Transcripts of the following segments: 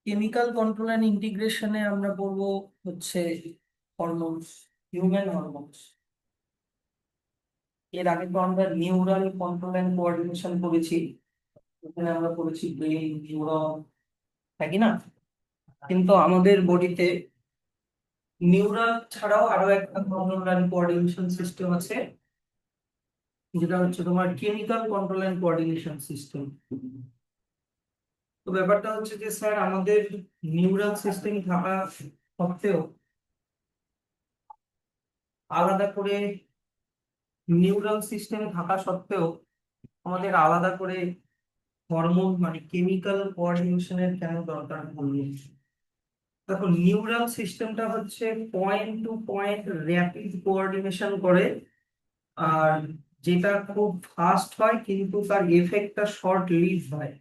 Chemical control and ইন্টিগ্রেশনে আমরা পড়বো হচ্ছে হরমোনস, হিউম্যান হরমোনস। এর আগে তো আমরা নিউরাল কন্ট্রোল অ্যান্ড কোঅর্ডিনেশন করেছি। ওখানে আমরা করেছি ব্রেন, নিউরন, তাই কি না? কিন্তু আমাদের বডিতে নিউরাল ছাড়াও আরো একটা কন্ট্রোল অ্যান্ড কোঅর্ডিনেশন সিস্টেম আছে, যেটা হচ্ছে তোমার chemical control and coordination system. তো ব্যাপারটা হচ্ছে যে স্যার, আমাদের নিউরাল সিস্টেম থাকা সত্ত্বেও আলাদা করে নিউরাল সিস্টেম থাকা সত্ত্বেও আমাদের আলাদা করে হরমোন মানে কেমিক্যাল কোঅর্ডিনেশনের কেন দরকার পড়লো? দেখো, নিউরাল সিস্টেমটা হচ্ছে point to point rapid coordination করে, আর যেটা খুব ফাস্ট হয় কিন্তু তার এফেক্টটা শর্ট লিভ হয়।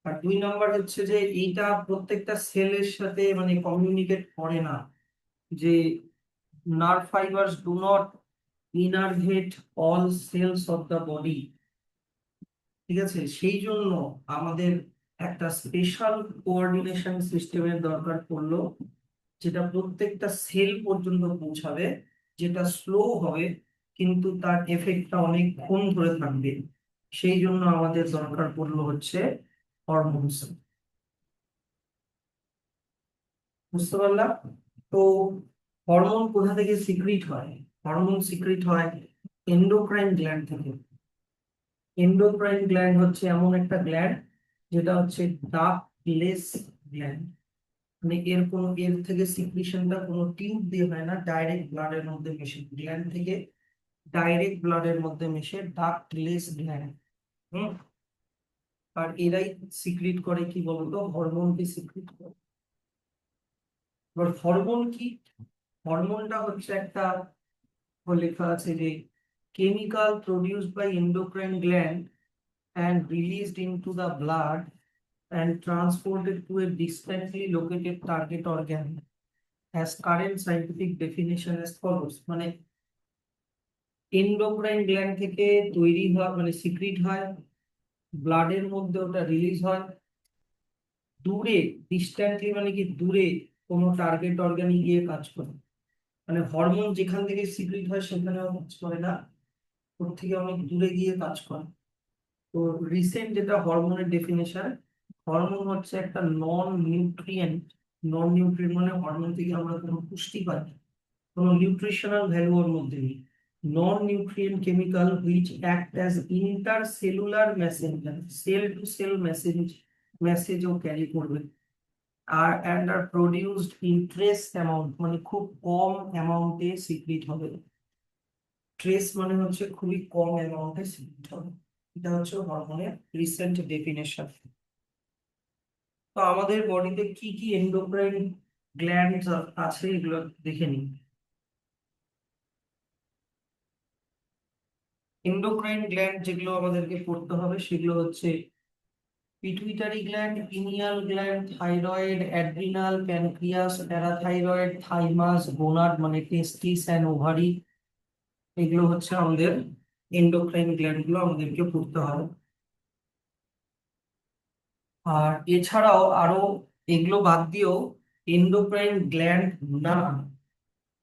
আর দুই নাম্বার হচ্ছে যে এইটা প্রত্যেকটা সেলের সাথে মানে কমিউনিকেট করে না, যে nerve fibres do not innervate all cells of the body. ঠিক আছে, সেই জন্য আমাদের একটা স্পেশাল কোঅর্ডিনেশন সিস্টেমের দরকার পড়লো, যেটা প্রত্যেকটা সেল পর্যন্ত পৌঁছাবে, যেটা স্লো হবে কিন্তু তার এফেক্টটা অনেকক্ষণ ধরে থাকবে। সেই জন্য আমাদের দরকার পড়লো হচ্ছে হরমোনস। বুঝতে পারলাম? তো হরমোন কোথা থেকে সিক্রিট হয়? হরমোন সিক্রিট হয় এন্ডোক্রাইন গ্ল্যান্ড থেকে। এন্ডোক্রাইন গ্ল্যান্ড হচ্ছে এমন একটা গ্ল্যান্ড যেটা হচ্ছে ডাক্টলেস গ্ল্যান্ড। মানে এর থেকে সিক্রিশনটা কোনো টিউব দিয়ে হয় না, ডাইরেক্ট ব্লাডের মধ্যে মেশে, গ্ল্যান্ড থেকে ডাইরেক্ট ব্লাডের মধ্যে মেশে, ডাক্টলেস গ্ল্যান্ড। হুম। আর এরাই সিক্রিট করে কি বলতো? হরমোনকে সিক্রিট করে। এবার হরমোন কি? হরমোনটা হচ্ছে একটা, লেখা আছে যে chemical produced by endocrine gland and released into the blood and transported to a distantly located target organ, as current scientific definition as follows। মানে এন্ডোক্রাইন গ্ল্যান্ড থেকে তৈরি হয় মানে সিক্রিট হয়, ব্লাডের মধ্যে ওটা রিলিজ হয়, দূরে, ডিস্ট্যান্টলি মানে কি দূরে কোনো টার্গেট অর্গানে গিয়ে কাজ করে। মানে হরমোন যেখান থেকে সিক্রিট হয় সেখানেও কাজ করে না, ওর থেকে অনেক দূরে গিয়ে কাজ করে। তো রিসেন্ট যেটা হরমোনের ডেফিনেশন, হরমোন হচ্ছে একটা নন নিউট্রিয়েন্ট। নন নিউট্রিয়েন্ট মানে হরমোন থেকে আমরা কোনো পুষ্টি পাই না, কোনো নিউট্রিশনাল ভ্যালু ওর মধ্যে নেই। Non nutrient chemical which act as inter cellular messenger, cell to cell মেসেজও ক্যারি করবে। আর and are produced in trace amount, মানে খুব কম অ্যামাউন্টে সিক্রিট হবে। ট্রেস মানে হচ্ছে খুবই কম অ্যামাউন্টে সিক্রিট হবে। এটা হচ্ছে হরমোনের রিসেন্ট ডেফিনেশন। তো আমাদের বডিতে কি কি এন্ডোক্রাইন গ্ল্যান্ড আছে এগুলো দেখে নিই। এন্ডোক্রাইন গ্ল্যান্ড যেগুলো আমাদেরকে পড়তে হবে সেগুলো হচ্ছে pituitary gland, pineal gland, thyroid, adrenal, pancreas, parathyroid, thymus, gonad মানে টেস্টিস অ্যান্ড ওভারি। এগুলো হচ্ছে আমাদের এন্ডোক্রাইন গ্ল্যান্ড গুলো আমাদেরকে পড়তে হবে। আর এছাড়াও আরো এগুলো বাদ দিয়েও এন্ডোক্রাইন গ্ল্যান্ড না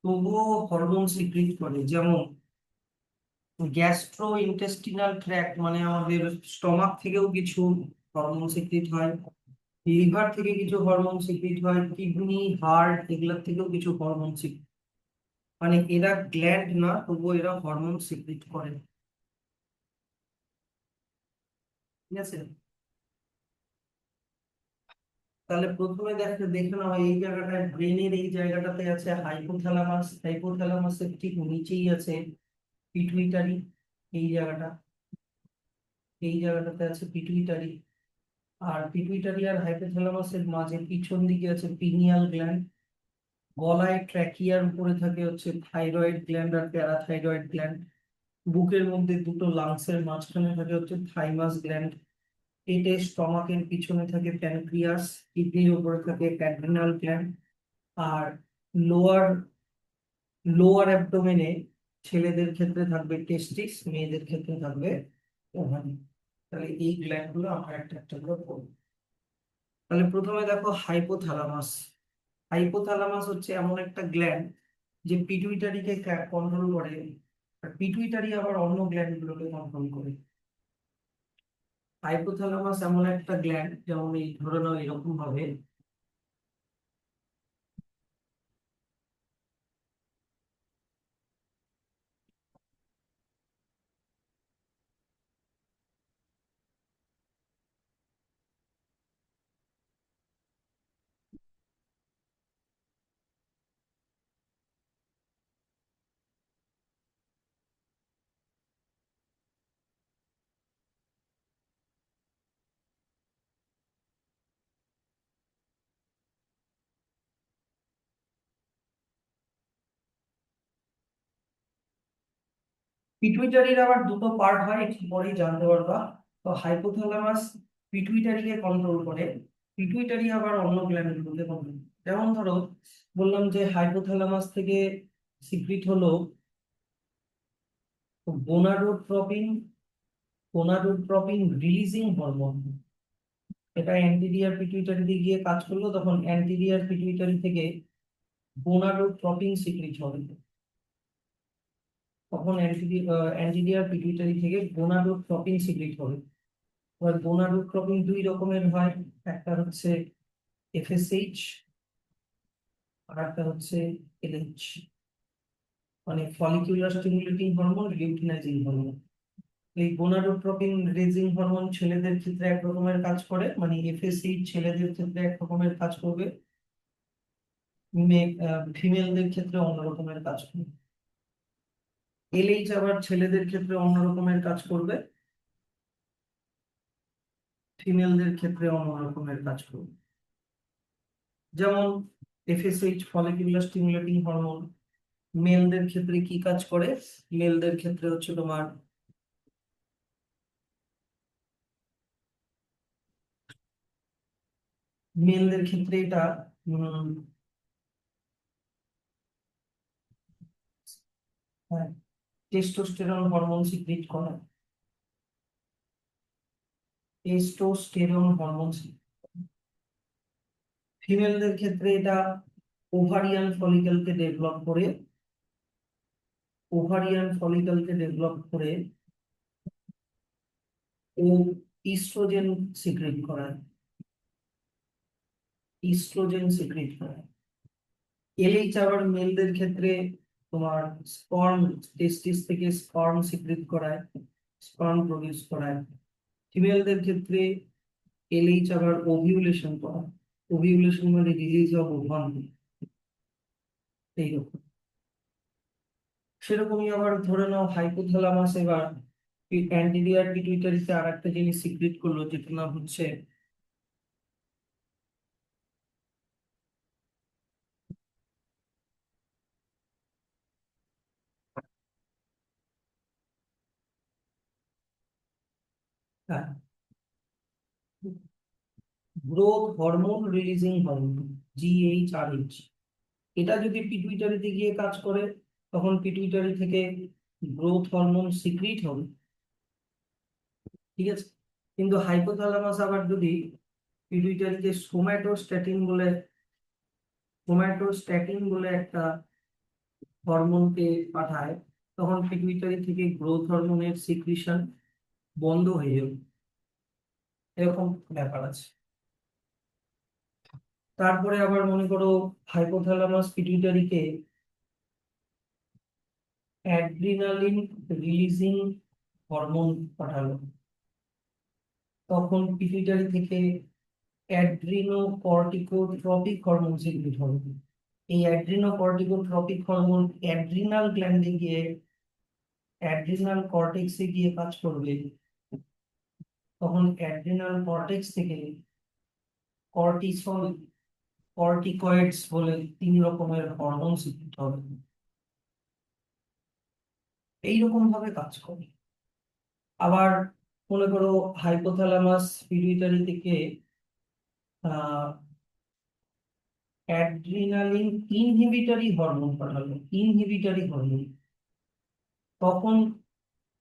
তবুও হরমোন সিক্রিট করে, যেমন গ্যাস্ট্রো ইন্টেস্টিনাল ট্র্যাক্ট মানে আমাদের স্টমাক থেকেও কিছু হরমোন সিক্রিট হয়, লিভার থেকে কিছু হরমোন সিক্রিট হয়, কিডনি, হার্ট এগুলোর থেকেও কিছু হরমোন সিক্রিট। মানে এরা গ্ল্যান্ড না তবুও এরা হরমোন সিক্রিট করে। ঠিক আছে, তাহলে প্রথমে দেখে দেখে নাও এই জায়গাটায়, ব্রেনের এই জায়গাটাতে আছে হাইপোথ্যালামাস, হাইপোথ্যালামাসের ঠিক নিচেই আছে পিটুইটারি। এই জায়গাটা, এই জায়গাটাতে আছে পিটুইটারি। আর পিটুইটারি আর হাইপোথ্যালামাসের মাঝে পিছন দিকে আছে পিনিয়াল গ্ল্যান্ড। গলায় ট্র্যাকিয়ার উপরে থাকে হচ্ছে থাইরয়েড গ্ল্যান্ড আর প্যারাথাইরয়েড গ্ল্যান্ড। বুকের মধ্যে দুটো লাংসের মাঝখানে থাকে হচ্ছে থাইমাস গ্ল্যান্ড। পেটে স্টমাকের পিছনে থাকে প্যানক্রিয়াস। কিডনির উপরে থাকে অ্যাড্রিনাল গ্ল্যান্ড। আর লোয়ার লোয়ার অ্যাবডোমেনে ছেলেদের ক্ষেত্রে থাকবে টেস্টিস, মেয়েদের ক্ষেত্রে থাকবে ওভারি। তাহলে এই গ্ল্যান্ড গুলো আমরা একটা একটা করে পড়বো। তাহলে প্রথমে দেখো হাইপোথ্যালামাস। হাইপোথ্যালামাস হচ্ছে এমন একটা গ্ল্যান্ড যে পিটুইটারিকে কন্ট্রোল করে, আর পিটুইটারি আবার অন্য গ্ল্যান্ড গুলোকে কন্ট্রোল করে। হাইপোথ্যালামাস এমন একটা গ্ল্যান্ড, যেমন এই ধরে নাও এরকম ভাবে, পিটুইটারির আবার দুটো পার্ট হয়, একটু পরেই জানতে পারবা। তো হাইপোথ্যালামাস পিটুইটারিকে কন্ট্রোল করে, পিটুইটারি আবার অন্য গ্ল্যান্ডগুলোকে কন্ট্রোল করে। যেমন ধরো বললাম যে হাইপোথ্যালামাস থেকে সিক্রিট হলো গোনাডোট্রপিন, গোনাডোট্রপিন রিলিজিং হরমোন। এটা অ্যান্টিরিয়ার পিটুইটারিতে গিয়ে কাজ করলো, তখন অ্যান্টিরিয়ার পিটুইটারি থেকে গোনাডোট্রপিন সিক্রিট হবে। তখন অ্যান্টিরিয়ার পিটুইটারি থেকে গোনাডোট্রপিন সিক্রিট হবে। এবার গোনাডোট্রপিন দুই রকমের হয়, একটা হচ্ছে এফএসএইচ আর একটা হচ্ছে এলএইচ, মানে follicular stimulating hormone, luteinising hormone. এই গোনাডোট্রপিন রিলিজিং হরমোন ছেলেদের ক্ষেত্রে এক রকমের কাজ করে, মানে এফএসএইচ ছেলেদের ক্ষেত্রে এক রকমের কাজ করবে, ফিমেলদের ক্ষেত্রে অন্য রকমের কাজ করবে। এলএইচ আবার ছেলেদের ক্ষেত্রে অন্য রকমের কাজ করবে, ফিমেলদের ক্ষেত্রে অন্য রকমের কাজ করবে। যেমন এফএসএইচ ফলিকুলার স্টিমুলেটিং হরমোন মেলদের ক্ষেত্রে কি কাজ করে, মেলদের ক্ষেত্রে হচ্ছে তোমার মেলদের ক্ষেত্রে এটা টেস্টোস্টেরন হরমোন সিক্রিট করে, টেস্টোস্টেরন হরমোন। ফিমেলদের ক্ষেত্রে এটা ওভারিয়ান ফলিকলকে ডেভেলপ করে, ওভারিয়ান ফলিকলকে ডেভেলপ করে ও ইস্ট্রোজেন সিক্রিট করায়, ইস্ট্রোজেন সিক্রিট করায়। এলএইচ আবার মেলদের ক্ষেত্রে তোমার স্পার্ম, টেস্টিস থেকে স্পার্ম সিক্রিট করায়, স্পার্ম প্রডিউস করায়। ফিমেলদের ক্ষেত্রে এলএইচ আবার ওভিউলেশন করায়, ওভিউলেশন মানে রিলিজ অফ ওভাম, এইরকম। সেরকমই আবার ধরে নাও হাইপোথ্যালামাস এবার অ্যান্টিরিয়ার পিটুইটারিতে আর একটা জিনিস সিক্রিট করলো, যেটার নাম হচ্ছে গ্রোথ হরমোন রিলিজিং হরমোন, জিএইচআরএইচ। এটা যদি পিটুইটারিতে গিয়ে কাজ করে, তখন পিটুইটারি থেকে গ্রোথ হরমোন সিক্রিট হবে, ঠিক আছে। কিন্তু হাইপোথ্যালামাস আবার যদি পিটুইটারিতে সোম্যাটোস্ট্যাটিন বলে একটা হরমোনকে পাঠায়, তখন পিটুইটারি থেকে গ্রোথ হরমোনের সিক্রিশন বন্ধ হয়ে যাবে, এরকম ব্যাপার আছে। তারপরে আবার মনে করো হাইপোথ্যালামাস পিটুইটারিকে অ্যাড্রিনালিন রিলিজিং হরমোন পাঠালো, তখন পিটুইটারি থেকে অ্যাড্রিনোকর্টিকোট্রপিক হরমোন সিক্রিট হবে। এই অ্যাড্রিনোকর্টিকোট্রপিক হরমোন অ্যাড্রিনাল গ্ল্যান্ডে গিয়ে, অ্যাড্রিনাল কর্টেক্সে গিয়ে কাজ করবে, তখন অ্যাড্রিনাল কর্টেক্স থেকে কর্টিসল, কর্টিকয়েডস বলে তিন রকমের হরমোন সিক্রিট হবে। এইরকম ভাবে কাজ করে। আবার মনে করো হাইপোথ্যালামাস পিটুইটারি থেকে আহ অ্যাড্রিনালিন ইনহিবিটরি হরমোন পাঠালো, ইনহিবিটরি হরমোন, তখন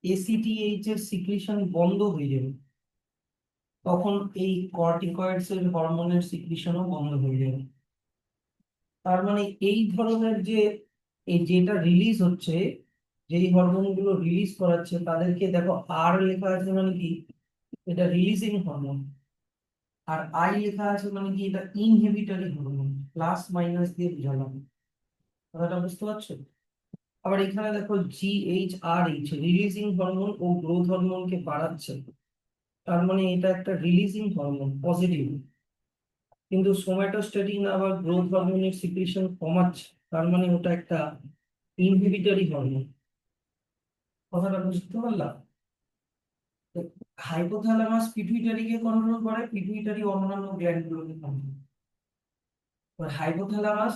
এসিটিএইচ এর সিক্রিশন বন্ধ হয়ে যাবে, তখন এই কর্টিকয়েডস এর হরমোনের সিক্রিশনও বন্ধ হয়ে যাবে। তার মানে এই ধরনের যে এই যেটা রিলিজ হচ্ছে, যেই হরমোন গুলো রিলিজ করাচ্ছে তাদেরকে দেখো আর লেখা আছে মানে কি, এটা রিলিজিং হরমোন। আর আই লেখা আছে মানে কি, এটা ইনহিবিটরি হরমোন। প্লাস মাইনাস দিয়ে বোঝালাম, কথাটা বুঝতে পারছো? আবার এখানে দেখো GHRH রিলিজিং হরমোন ও গ্রোথ হরমোনকে বাড়াচ্ছে। তার মানে এটা একটা রিলিজিং হরমোন, পজিটিভ। কিন্তু সোম্যাটোস্ট্যাটিন আবার গ্রোথ হরমোনের সিক্রিশন কমাচ্ছে, তার মানে ওটা একটা ইনহিবিটরি হরমোন। কথাটা বুঝতে পারলাম? হাইপোথ্যালামাস পিটুইটারিকে কন্ট্রোল করে, পিটুইটারি অন্যান্য গ্ল্যান্ড গুলোকে কন্ট্রোল করে। হাইপোথ্যালামাস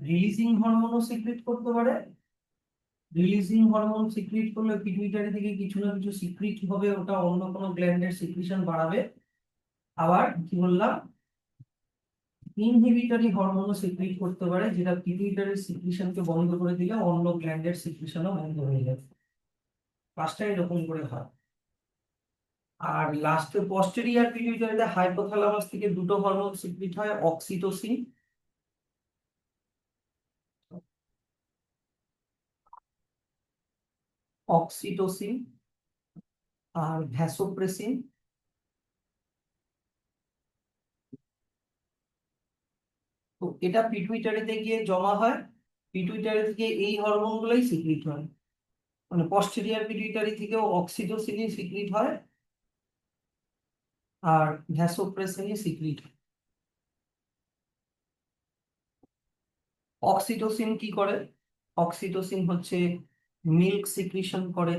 রিলিজিং হরমোনও সিক্রেট করতে পারে। রিলিজিং হরমোন সিক্রিট করলে পিটুইটারি থেকে কিছু না কিছু সিক্রিট হবে, ওটা অন্য কোনো গ্ল্যান্ডের সিক্রিশন বাড়াবে। আবার কি বললাম, ইনহিবিটরি হরমোনও সিক্রিট করতে পারে, যেটা পিটুইটারির সিক্রিশনকে বন্ধ করে দিলে অন্য গ্ল্যান্ডের সিক্রিশনও বন্ধ হয়ে যাবে। কাজটা এরকম করে হয়। আর লাস্টে পস্টেরিয়র পিটুইটারিতে হাইপোথ্যালামাস থেকে দুটো হরমোন সিক্রিট হয়, অক্সিটোসিন অক্সিটোসিন আর ভ্যাসোপ্রেসিন। তো এটা পিটুইটারিতে গিয়ে জমা হয়, পিটুইটারি থেকে এই হরমোন গুলোই সিক্রিট হয়। মানে পস্টেরিয়র পিটুইটারি থেকেও অক্সিটোসিনই সিক্রিট হয় আর ভ্যাসোপ্রেসিনই সিক্রিট হয়। অক্সিটোসিন কি করে? অক্সিটোসিন হচ্ছে মিল্ক সিক্রিশন করে,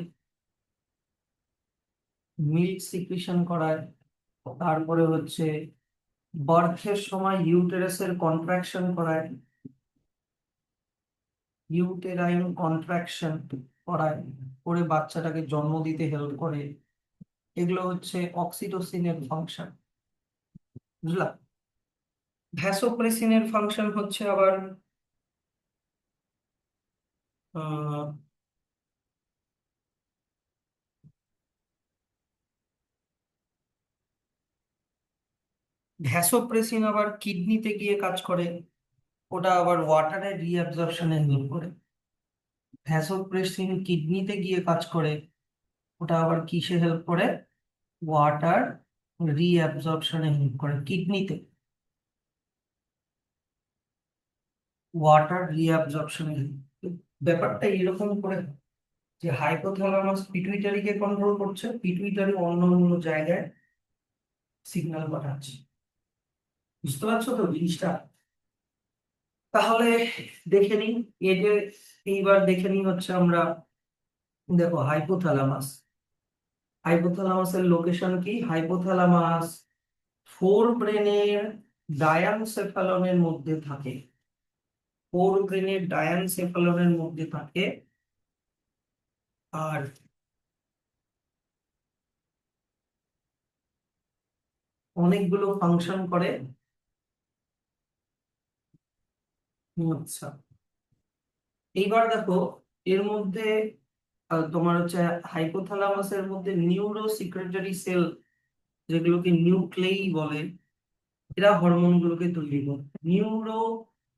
মিল্ক সিক্রিশন করায়। তারপরে হচ্ছে বার্থের সময় ইউটেরাসের কন্ট্রাকশন করায়, ইউটেরাইন কন্ট্রাকশন করায়, করে বাচ্চাটাকে জন্ম দিতে হেল্প করে। এগুলো হচ্ছে অক্সিটোসিনের ফাংশন, বুঝলা? ভ্যাসোপ্রেসিনের ফাংশন হচ্ছে আবার আহ ভ্যাসোপ্রেসিন আবার কিডনিতে গিয়ে কাজ করে, ওটা আবার ওয়াটারের রিঅ্যাবজর্পশনে হেল্প করে। ভ্যাসোপ্রেসিন কিডনিতে গিয়ে কাজ করে, ওটা আবার কিসে হেল্প করে? ওয়াটার রিঅ্যাবজর্পশনে হেল্প করে কিডনিতে, ওয়াটার রিঅ্যাবজর্পশনে। ব্যাপারটা এরকম করে যে হাইপোথ্যালামাস পিটুইটারিকে কন্ট্রোল করছে, পিটুইটারি অন্য অন্য জায়গায় সিগন্যাল পাঠাচ্ছে। বুঝতে পারছো তো জিনিসটা? তাহলে দেখে নিই, এই যে এইবার দেখে নিই হচ্ছে আমরা, দেখো হাইপোথ্যালামাস, হাইপোথ্যালামাসের লোকেশন কি? হাইপোথ্যালামাস ফোর ব্রেনের ডায়ানসেফালনের মধ্যে থাকে, ফোর ব্রেনের ডায়ানসেফালনের মধ্যে থাকে। আর অনেকগুলো ফাংশন করে। আচ্ছা, এইবার দেখো এর মধ্যে তোমার হচ্ছে হাইপোথ্যালামাসের মধ্যে নিউরো সিক্রেটরি সেল, যেগুলোকে নিউক্লেই বলে, এরা হরমোন গুলোকে তৈরি করে। নিউরো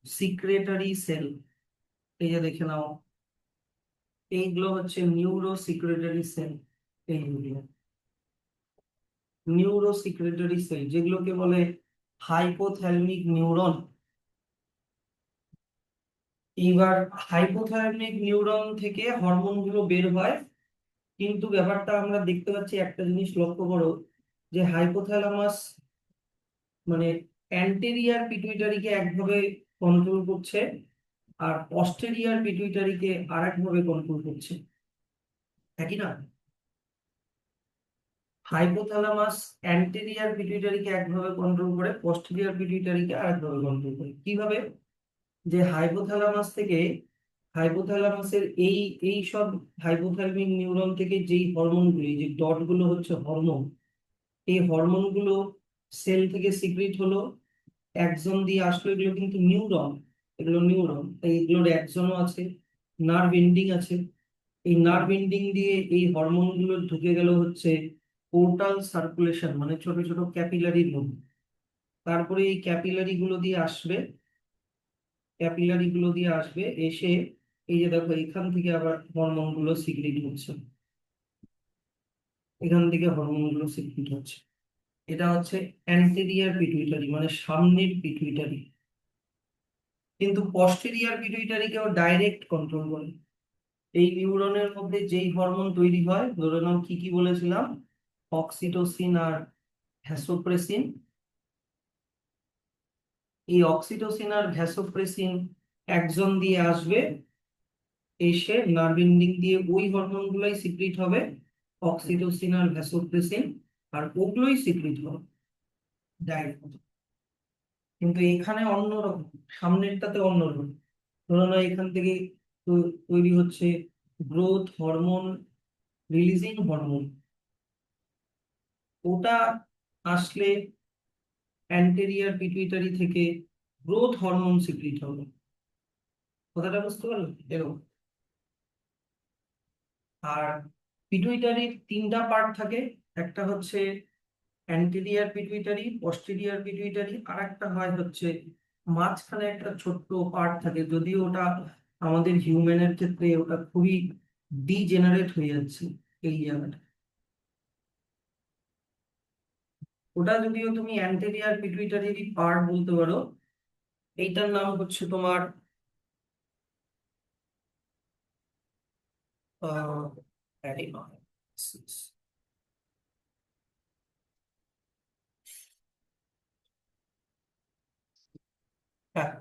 সিক্রেটরি সেল, এই যে দেখে নাও, এইগুলো হচ্ছে নিউরো সিক্রেটরি সেল। এইগুলো নিউরো সিক্রেটরি সেল, যেগুলোকে বলে হাইপোথ্যালমিক নিউরন। এইবার হাইপোথ্যালামিক নিউরন থেকে হরমোন গুলো বের হয়, কিন্তু ব্যাপারটা আমরা দেখতে পাচ্ছি, একটা জিনিস লক্ষ্য করো, যে হাইপোথ্যালামাস মানে অ্যান্টেরিয়ার পিটুইটারিকে একভাবে কন্ট্রোল করছে, আর পস্টেরিয়ার পিটুইটারিকে আর একভাবে কন্ট্রোল করছে, একই না? হাইপোথ্যালামাস অ্যান্টেরিয়ার পিটুইটারিকে একভাবে কন্ট্রোল করে, পস্টেরিয়ার পিটুইটারিকে আর একভাবে কন্ট্রোল করে। কিভাবে? যে হাইপোথ্যালামাস থেকে, হাইপোথ্যালামাসের এই এই সব হাইপোথ্যালামিক নিউরন থেকে যেই হরমোনগুলি, যে ডট গুলো হচ্ছে হরমোন, এই হরমোনগুলো সেল থেকে সিক্রিট হলো, একজন দিয়ে আসলো, এগুলো কিন্তু নিউরন, এগুলো নিউরন, তাই এগুলোর একজনও আছে, নার্ভ এন্ডিং আছে। এই নার্ভ এন্ডিং দিয়ে এই হরমোন গুলো ঢুকে গেল হচ্ছে পোর্টাল সার্কুলেশন মানে ছোট ছোট ক্যাপিলারির মধ্যে। তারপরে এই ক্যাপিলারি গুলো দিয়ে আসবে এসে এই যে দেখো এখান থেকে আবার হরমোন গুলো সিক্রেট হচ্ছে, এখান থেকে হরমোন গুলো সিক্রেট হচ্ছে। এটা হচ্ছে অ্যান্টেরিয়ার পিটুইটারি মানে সামনের পিটুইটারি। কিন্তু পস্টেরিয়ার পিটুইটারিকেও ডাইরেক্ট কন্ট্রোল করে। এই নিউরনের মধ্যে যেই হরমোন তৈরি হয়, ধরে নাও কি কি বলেছিলাম, অক্সিটোসিন আর ভ্যাসোপ্রেসিন। এই অক্সিটোসিন আর ভ্যাসোপ্রেসিন একজন দিয়ে আসবে, এসে নার্ভ এন্ডিং দিয়ে ওই হরমোন গুলাই সিক্রিট হবে, অক্সিটোসিন আর ভ্যাসোপ্রেসিন, আর ওগুলোই সিক্রিট হবে ডাইরেক্ট। কিন্তু এখানে অন্যরকম, সামনেরটাতে অন্যরকম। ধরো না এখান থেকে তৈরি হচ্ছে গ্রোথ হরমোন, রিলিজিং হরমোন। ওটা আসলে অ্যান্টেরিয়ার পিটুইটারি থেকে গ্রোথ হরমোন সিক্রিট হবে। কথাটা বুঝতে পারলো এরকম। আর পিটুইটারির তিনটা পার্ট থাকে, একটা হচ্ছে অ্যান্টেরিয়ার পিটুইটারি, পস্টেরিয়ার পিটুইটারি, আর একটা হয় হচ্ছে মাঝখানে একটা ছোট্ট পার্ট থাকে, যদিও ওটা আমাদের হিউম্যানের ক্ষেত্রে ওটা খুবই ডিজেনারেট হয়ে যাচ্ছে এই জায়গাটা। ওটা যদিও তুমি অ্যান্টেরিয়ার পিটুইটারি পার্ট বলতে পারো। এইটার নাম হচ্ছে তোমার আহ এই নয়, হ্যাঁ,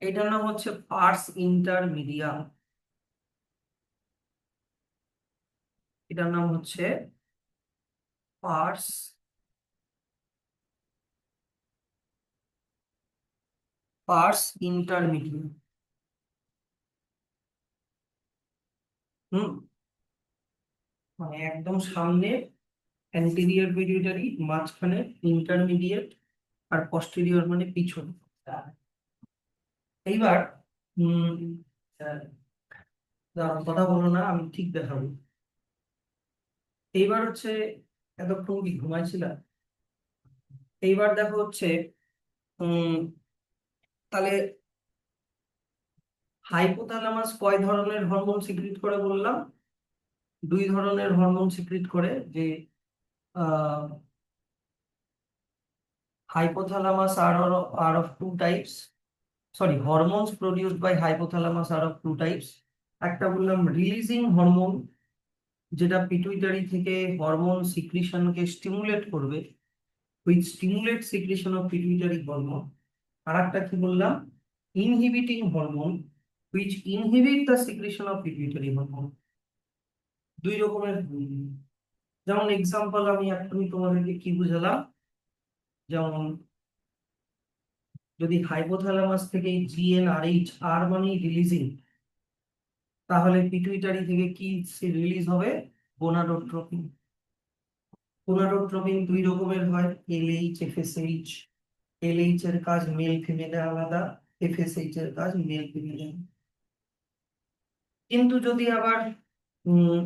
এটার নাম হচ্ছে পার্স ইন্টারমিডিয়া। এটার নাম হচ্ছে পার্স পার্স ইন্টারমিডিয়া। হুম, মানে একদম সামনে অ্যান্টেরিয়র পিটুইটারি, মাঝখানে ইন্টারমিডিয়েট, আর পস্টেরিয়র মানে পিছনে। এইবার উম দাঁড়াও, কথা বলো না, আমি ঠিক দেখাবো। এইবার হচ্ছে, এতক্ষণ কি ঘুমাইছিলাম? এইবার দেখো হচ্ছে উম তাহলে হাইপোথ্যালামাস কয় ধরনের হরমোন সিক্রিট করে বললাম? দুই ধরনের হরমোন সিক্রিট করে, যে আহ hypothalamus are of two types. Sorry, hormones produced by hypothalamus are of two types. একটা বললাম রিলিজিং হরমোন, যেটা পিটুইটারি থেকে হরমোন সিক্রিশনকে স্টিমুলেট করবে, which stimulate secretion of pituitary hormone. আর একটা কি বললাম, inhibiting hormone, which inhibit the secretion of pituitary hormone. দুই রকমের যেমন এক্সাম্পল আমি এখনই তোমাদেরকে কি বুঝালাম, যেমন যদি হাইপোথ্যালামাস থেকে জিএনআরএইচ, আর মানে রিলিজিং, তাহলে পিটুইটারি থেকে কি রিলিজ হবে? গোনাডোট্রপিন। গোনাডোট্রপিন দুই রকমের হয়, এলএইচ, এফএসএইচ। এলএইচ এর কাজ মেল ফিমেলে আলাদা, এফএসএইচ এর কাজ মেল ফিমেলে। কিন্তু যদি আবার উম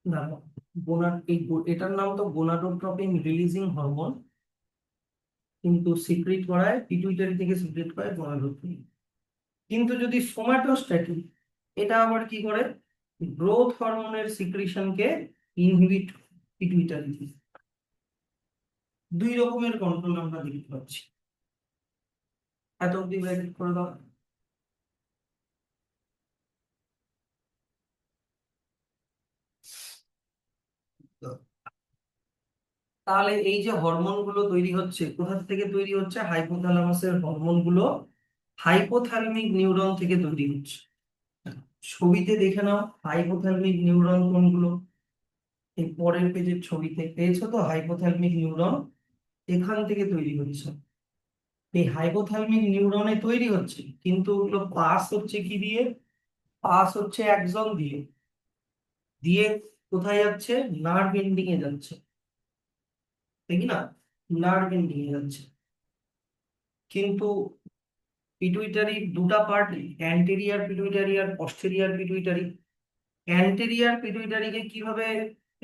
না, এটার নাম তো গোনাডোট্রপিন রিলিজিং হরমোন, কিন্তু সিক্রেট করায় পিটুইটারি থেকে সিক্রেট করে গোনাডোট্রপিন। কিন্তু যদি সোমাটোস্ট্যাটিন, এটা আবার কি করে? গ্রোথ হরমোনের সিক্রিশনকে ইনহিবিট পিটুইটারি। দুই রকমের কন্ট্রোল আমরা দেখতে পাচ্ছি। এত অব্দি ব্র্যাকেট করে দাও। তাহলে এই যে হরমোন গুলো তৈরি হচ্ছে, কোথা থেকে তৈরি হচ্ছে? হাইপোথ্যালামাসের হরমোন গুলো হাইপোথ্যালামিক নিউরন থেকে তৈরি হচ্ছে। ছবিতে দেখে নাও হাইপোথ্যালামিক নিউরন কোনগুলো। এই পরের পেজের ছবিতে পেয়েছো তো, হাইপোথ্যালামিক নিউরন এখান থেকে তৈরি হচ্ছে। এই হাইপোথ্যালামিক নিউরনে তৈরি হচ্ছে, কিন্তু ওগুলো পাস হচ্ছে কি দিয়ে? পাস হচ্ছে একজন দিয়ে, দিয়ে কোথায় যাচ্ছে? নার্ভ এন্ডিং এ যাচ্ছে, ঠিক না? নার্ভ এন্ডিং এ যাচ্ছে। কিন্তু পিটুইটারির দুটা পার্ট, অ্যান্টেরিয়ার পিটুইটারি আর পস্টেরিয়ার পিটুইটারি। অ্যান্টেরিয়ার পিটুইটারিকে কিভাবে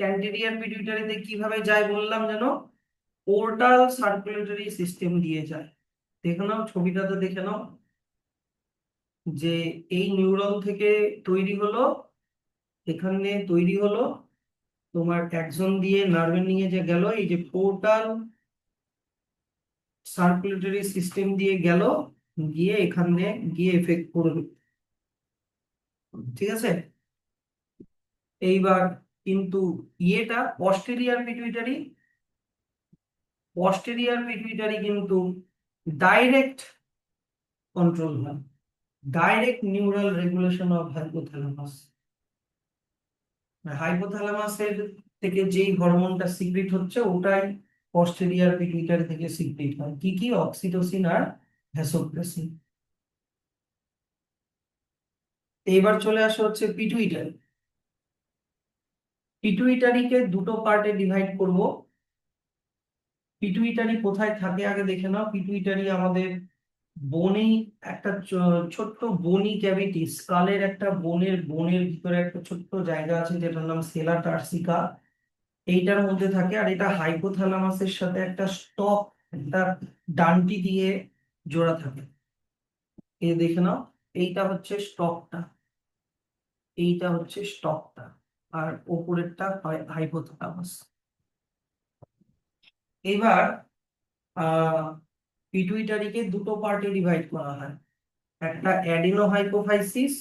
অ্যান্টেরিয়র পিটুইটারিতে কিভাবে যায় বললাম যেন, পোর্টাল সার্কুলেটরি সিস্টেম দিয়ে যায়। দেখে নাও ছবিটাতে, দেখে নাও যে এই নিউরন থেকে তৈরি হলো, এখানে তৈরি হলো তোমার অ্যাক্সন দিয়ে নার্ভে নিয়ে যে গেল, এই যে পোর্টাল সার্কুলেটরি সিস্টেম দিয়ে গেল, গিয়ে এখানে গিয়ে এফেক্ট করবে। ঠিক আছে, এইবার কিন্তু ইয়েটা পস্টেরিয়র পিটুইটারি কিন্তু ডাইরেক্ট কন্ট্রোল হয়, direct neural regulation of hypothalamus. হাইপোথ্যালামাসের থেকে যেই হরমোনটা সিক্রিট হচ্ছে ওটাই পস্টেরিয়র পিটুইটারি থেকে সিক্রিট হয়। কি কি? অক্সিটোসিন আর ভ্যাসোপ্রেসিন। এইবার চলে আসে হচ্ছে পিটুইটারি। পিটুইটারিকে দুটো পার্টে ডিভাইড করব। পিটুইটারি কোথায় থাকে আগে দেখে নাও। পিটুইটারি আমাদের বনি, একটা ছোট্ট বনি ক্যাভিটি, স্কালের একটা বনের ভিতরে একটা ছোট্ট জায়গা আছে যেটার নাম সেলা টার্সিকা, এইটার মধ্যে থাকে। আর এটা হাইপোথ্যালামাসের সাথে একটা স্টক, একটা ডান্টি দিয়ে জোড়া থাকে। এই দেখে নাও, এইটা হচ্ছে স্টকটা, এইটা হচ্ছে স্টকটা, আর ওপরেরটা হাইপোথ্যালামাস। এবার আহ পিটুইটারিকে দুটো পার্টে ডিভাইড করা হয়, একটা অ্যাডিনো হাইপোফাইসিস,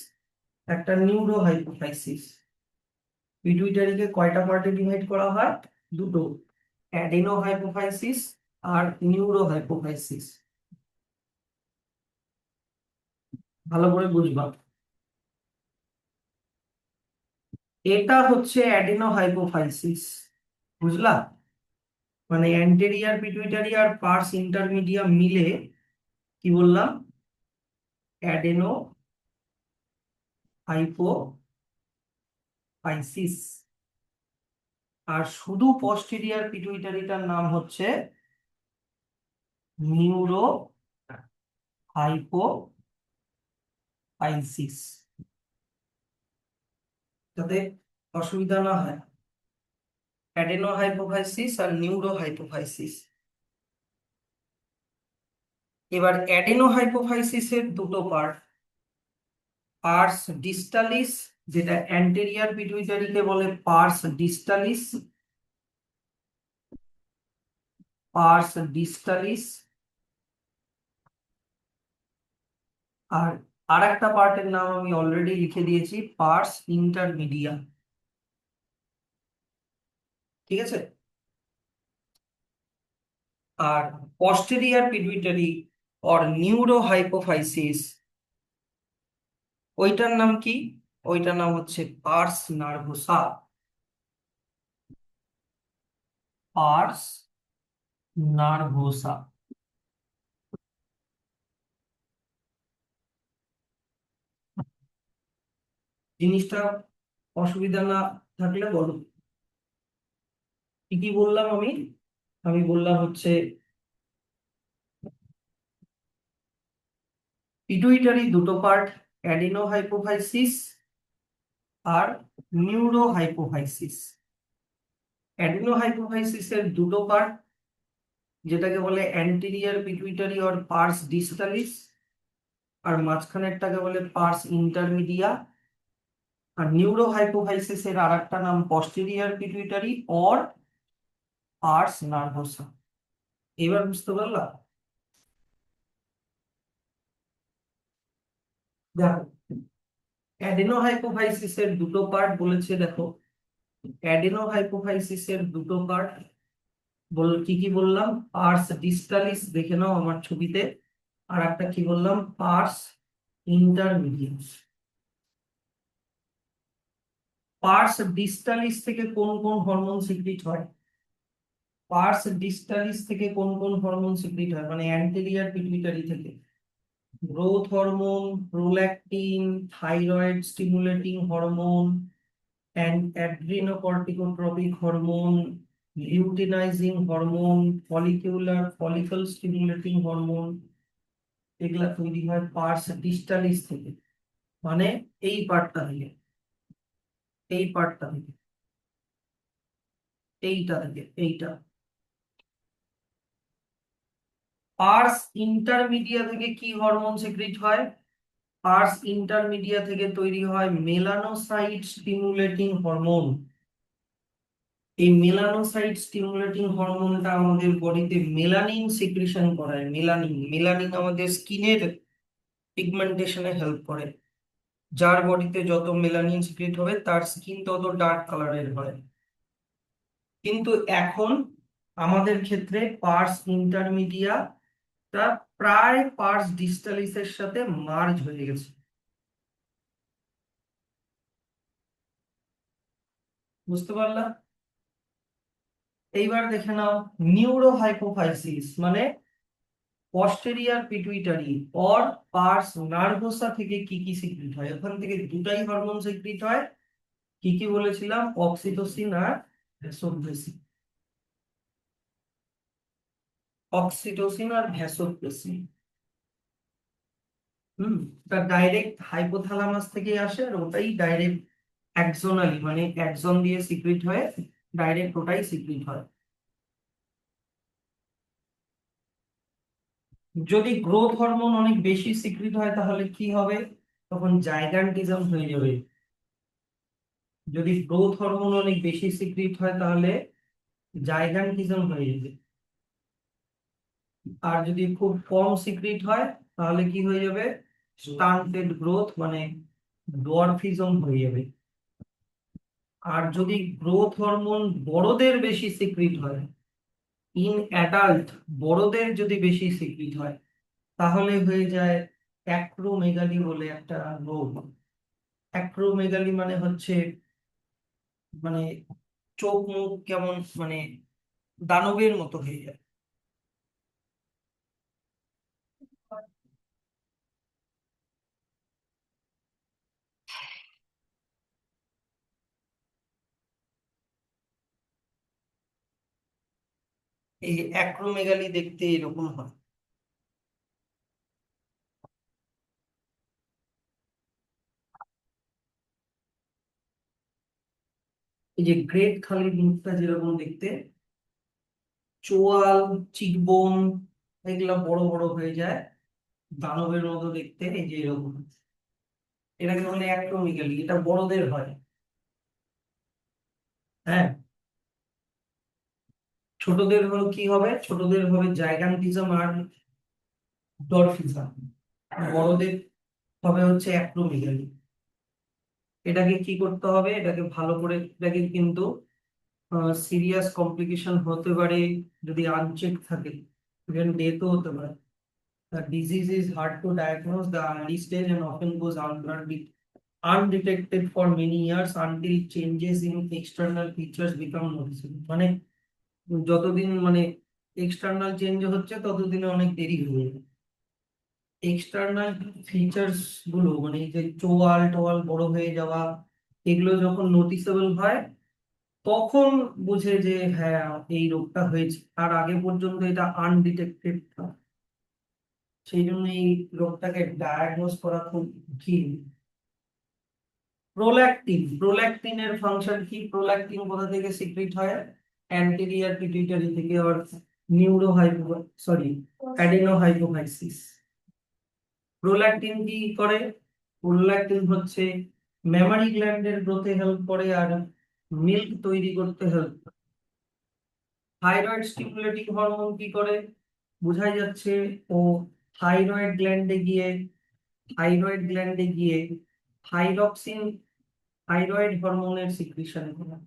একটা নিউরো হাইপোফাইসিস। পিটুইটারিকে কয়টা পার্টে ডিভাইড করা হয়? দুটো, অ্যাডিনো হাইপোফাইসিস আর নিউরো হাইপোফাইসিস। ভালো করে বুঝবা। এটা হচ্ছে অ্যাডিনো হাইপোফাইসিস, বুঝলা? মানে অ্যান্টেরিয়র পিটুইটারি আর পার্স ইন্টারমিডিয়া মিলে কি বললাম? Adeno hypophysis. আর শুধু পস্টেরিয়র পিটুইটারিটার নাম হচ্ছে নিউরো হাইপোফাইসিস, যাতে অসুবিধা না হয়। অ্যাডেনো হাইপোফাইসিস আর নিউরো হাইপোফাইসিস। এবার অ্যাডেনো হাইপোফাইসিসের দুটো পার্ট, পার্স ডিস্টালিস, যেটা অ্যান্টেরিয়র পিটুইটারিকে বলে পার্স ডিস্টালিস, পার্স ডিস্টালিস। আর আরেকটা পার্টের নাম আমি অলরেডি লিখে দিয়েছি, পার্স ইন্টারমিডিয়া। ঠিক আছে। আর posterior pituitary or neuro hypophysis, ওইটার নাম কি? ওইটার নাম হচ্ছে পার্স নার্ভোসা, পার্স নার্ভোসা। জিনিসটা অসুবিধা না থাকলে বলো। কি কি বললাম আমি? আমি বললাম হচ্ছে পিটুইটারি দুটো পার্ট, অ্যাডিনো হাইপোফাইসিস আর নিউরো হাইপোফাইসিস। অ্যাডিনো হাইপোফাইসিসের দুটো পার্ট, যেটাকে বলে anterior pituitary or pars distalis, আর মাঝখানেরটাকে বলে পার্স ইন্টারমিডিয়া। আর নিউরো হাইপোফাইসিসের আর একটা নাম posterior pituitary or pars nervosa. এবার বুঝতে পারলা? দেখো, অ্যাডিনো হাইপোফাইসিসের দুটো পার্ট বলেছে, দেখো অ্যাডিনো হাইপোফাইসিসের দুটো পার্ট কি কি বললাম? পার্স ডিস্টালিস, দেখে নাও আমার ছবিতে। আর একটা কি বললাম? Purse intermediate. পার্স ডিস্টালিস থেকে কোন কোন হরমোন সিক্রিট হয়? পার্স ডিস্টালিস থেকে কোন কোন হরমোন সিক্রিট হয়, মানে অ্যান্টেরিয়র পিটুইটারি থেকে? Growth hormone, prolactin, thyroid stimulating hormone, adrenocorticotropic hormone, luteinising hormone, follicle stimulating hormone, এগুলা তৈরি হয় পার্স ডিস্টালিস থেকে। মানে এই পার্টটা থেকে, এই পার্টটা থেকে। এইটা থেকে এইটা পার্স ইন্টারমিডিয়া থেকে কি হরমোন সিক্রিট হয়? পার্স ইন্টারমিডিয়া থেকে তৈরি হয় মেলানোসাইট স্টিমুলেটিং হরমোন। এই মেলানোসাইট স্টিমুলেটিং হরমোনটা আমাদের বডিতে মেলানিন সিক্রিশন করায়। মেলানিন মেলানিন আমাদের স্কিনের পিগমেন্টেশনে হেল্প করে। যার বডিতে যত মেলানিন সিক্রিট হবে তার স্কিন তত ডার্ক কালারের হয়। কিন্তু এখন আমাদের ক্ষেত্রে পার্স ইন্টারমিডিয়া তা প্রায় পার্স ডিস্টালিসের সাথে মার্জ হয়ে গেছে। বুঝতে পারলাম? এইবার দেখে নাও নিউরোহাইপোফাইসিস মানে posterior pituitary or pars nervosa থেকে কি কি সিক্রিট হয়? ওখান থেকে দুটাই হরমোন সিক্রিট হয়। কি কি বলেছিলাম? অক্সিটোসিন আর ভ্যাসোপ্রেসিন। অক্সিটোসিন আর ভ্যাসোপ্রেসিন। ওটা ডাইরেক্ট হাইপোথ্যালামাস থেকে আসে আর ওটাই ডাইরেক্ট অ্যাক্সোনালি মানে অ্যাক্সন দিয়ে সিক্রিট হয়ে ডাইরেক্ট ওটাই সিক্রিট হয়। যদি গ্রোথ হরমোন অনেক বেশি সিক্রিট হয় তাহলে কি হবে? তখন জাইগান্টিজম হয়ে যাবে। যদি গ্রোথ হরমোন অনেক বেশি সিক্রিট হয় তাহলে জাইগান্টিজম হয়ে যাবে। আর যদি খুব কম সিক্রিট হয় তাহলে কি হয়ে যাবে? স্টান্টেড গ্রোথ মানে ডোয়ার্ফিজম হয়ে যাবে। আর যদি গ্রোথ হরমোন বড়দের বেশি সিক্রিট হয়, ইন অ্যাডাল্ট বড়দের যদি বেশি সিক্রিট হয় তাহলে হয়ে যায় অ্যাক্রোমেগালি বলে একটা রোগ। অ্যাক্রোমেগালি মানে হচ্ছে মানে চোখ মুখ কেমন মানে দানবের মতো হয়ে যায়। এই অ্যাক্রোমেগালি দেখতে এরকম হয়। এই যে গ্রেট খালি মুখটা যেরকম দেখতে, চোয়াল চিকবোন এগুলা বড় বড় হয়ে যায় দানবের মতো দেখতে, এই যে এরকম। এটাকে বলে অ্যাক্রোমেগালি, এটা বড়দের হয়। হ্যাঁ, ছোটদের হলো কি হবে? ছোটদের হবে জাইগান্টিজম আর ডরফিজম। বড়দের হবে হচ্ছে অ্যাক্রোমেগালি। এটাকে কি করতে হবে? এটাকে ভালো করে, এটাকে কিন্তু সিরিয়াস কমপ্লিকেশন হতে পারে যদি আনচেক থাকে, ইভেন ডেথও হতে পারে। The disease is hard to diagnose the early stage and often goes undetected for many years until changes in external features become noticeable। মানে যতদিন মানে এক্সটার্নাল চেঞ্জ হচ্ছে ততদিনে অনেক দেরি হয়ে যাবে। এক্সটার্নাল ফিচার্স গুলো মানে এই যে চোয়াল টোয়াল বড় হয়ে যাওয়া, এগুলো যখন নোটিসেবল হয় তখন বুঝে যে হ্যাঁ এই রোগটা হয়েছে। আর আগে পর্যন্ত এটা আনডিটেক্টেড। সেই জন্য এই রোগটাকে ডায়াগনোজ করা খুব কঠিন। প্রোল্যাকটিন, প্রোল্যাকটিনের ফাংশন কি? প্রোল্যাকটিন কোথা থেকে সিক্রিট হয়? অ্যান্টেরিয়র পিটুইটারি থেকে। আর neuro hypo sorry adeno hypophysis. Prolactin কি করে? প্রোল্যাকটিন হচ্ছে মেমারি গ্ল্যান্ডের গ্রোথে হেল্প করে আর মিল্ক তৈরি করতে হেল্প করে। থাইরয়েড স্টিমুলেটিং হরমোন কি করে? বোঝাই যাচ্ছে ও থাইরয়েড গ্ল্যান্ডে গিয়ে থাইরয়েড গ্ল্যান্ডে গিয়ে থাইরক্সিন থাইরয়েড হরমোনের সিক্রিশন করে।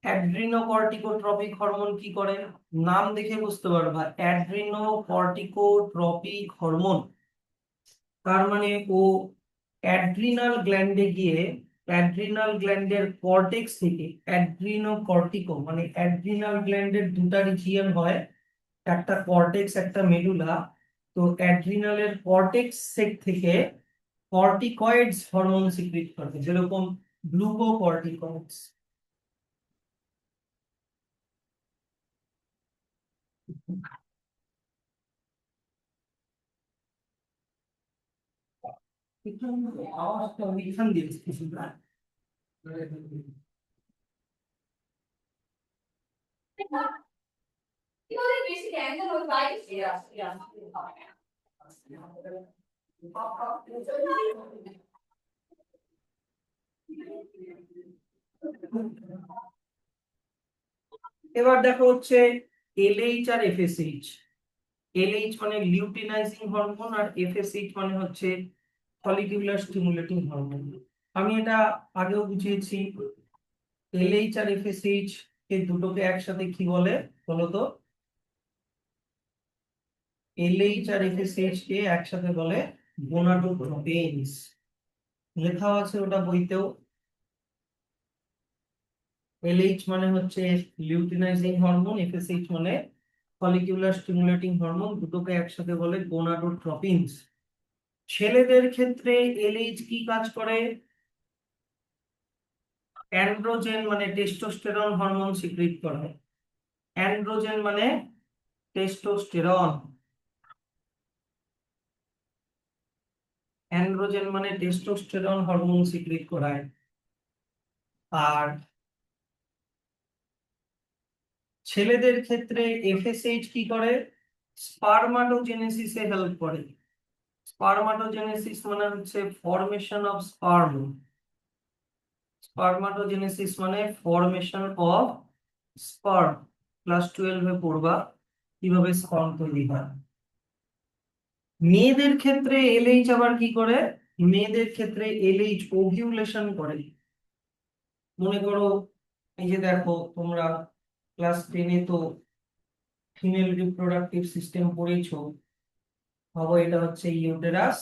অ্যাড্রিনোকর্টিকোট্রপিক হরমোন কি করে? নাম দেখে বুঝতে পারবা অ্যাড্রিনোকর্টিকোট্রপিক হরমোন। তার মানে ও অ্যাড্রিনাল গ্ল্যান্ডে গিয়ে অ্যাড্রিনাল গ্ল্যান্ডের কর্টেক্স থেকে অ্যাড্রিনোকর্টিকো মানে অ্যাড্রিনাল গ্ল্যান্ডের দুটা রিজিয়ন হয়, একটা কর্টেক্স একটা মেডুলা। তো অ্যাড্রিনালের কর্টেক্স সেক থেকে কর্টিকয়েডস হরমোন সিক্রিট করে যেরকম গ্লুকোকর্টিকয়েডস। আওয়াজটা এখান দিয়ে এবার দেখো হচ্ছে এলএইচ আর এফএসএইচ। এলএইচ মানে লিউটিনাইজিং হরমোন, আর এফএসএইচ মানে হচ্ছে ফলিকুলার স্টিমুলেটিং হরমোন। আমি এটা আগেও বুঝিয়েছি। এলএইচ আর এফএসএইচ এই দুটোকে একসাথে কি বলে বলো তো? এলএইচ আর এফএসএইচ কে একসাথে বলে গোনাডোট্রোপিনস। লেখা আছে ওটা বইতেও। এলএইচ মানে হচ্ছে লিউটিনাইজিং হরমোন, এফএসএইচ মানে ফলিকুলার স্টিমুলেটিং হরমোন, দুটোকে একসাথে বলে গোনাডোট্রোপিনস। ছেলেদের ক্ষেত্রে এলএইচ কি কাজ করে? অ্যান্ড্রোজেন মানে টেস্টোস্টেরন হরমোন সিক্রিট করে। অ্যান্ড্রোজেন মানে টেস্টোস্টেরন। অ্যান্ড্রোজেন মানে টেস্টোস্টেরন হরমোন সিক্রিট করায়। আর ছেলেদের ক্ষেত্রে এফএসএইচ কি করে? স্পারমাটোজেনেসিসে হেল্প করে। স্পারমাটোজেনেসিস মানে হচ্ছে ফরমেশন অফ স্পার্ম। স্পারমাটোজেনেসিস মানে ফরমেশন অফ স্পার্ম। ক্লাস 12-এ পড়বা কিভাবে স্পার্ম তৈরি হয়। মেয়েদের ক্ষেত্রে এলএইচ আবার কি করে? মেয়েদের ক্ষেত্রে এলএইচ ওভিউলেশন করে। মনে করো, এই যে দেখো তোমরা ক্লাস 10-এ তো ফিমেল রিপ্রোডাক্টিভ সিস্টেম পড়েছো। ভাবো এটা হচ্ছে ইউটেরাস,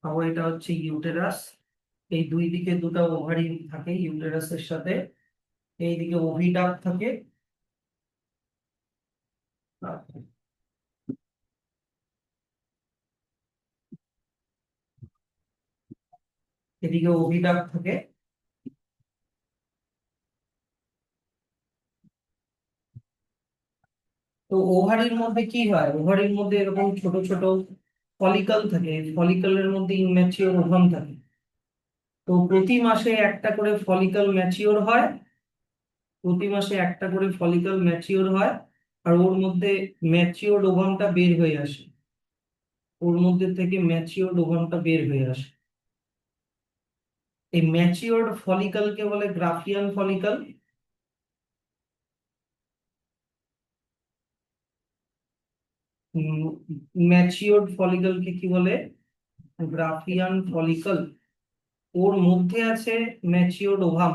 ভাবো এটা হচ্ছে ইউটেরাস। এই দুই দিকে দুটো ওভারি থাকে ইউটেরাসের সাথে। এইদিকে ওভিডাক্ট থাকে, এদিকে ওভিডাক্ট থাকে। তো ওভারির মধ্যে কি হয়? ওভারির মধ্যে এরকম ছোট ছোট ফলিকল থাকে, ফলিকলের মধ্যে ইম্যাচিওর ওভাম থাকে। তো প্রতি মাসে একটা করে ফলিকল ম্যাচিওর হয়, প্রতি মাসে একটা করে ফলিকল ম্যাচিওর হয়। আর ওর মধ্যে ম্যাচিওর ওভামটা বের হয়ে আসে, ওর মধ্যে থেকে ম্যাচিওর ওভামটা বের হয়ে আসে। এই ম্যাচিওর্ড ফলিকলকে বলে গ্রাফিয়ান ফলিকল। ম্যাচিওর্ড ফলিকলকে কি বলে? Graafian follicle. ওর মধ্যে আছে ম্যাচিওর্ড ওভাম।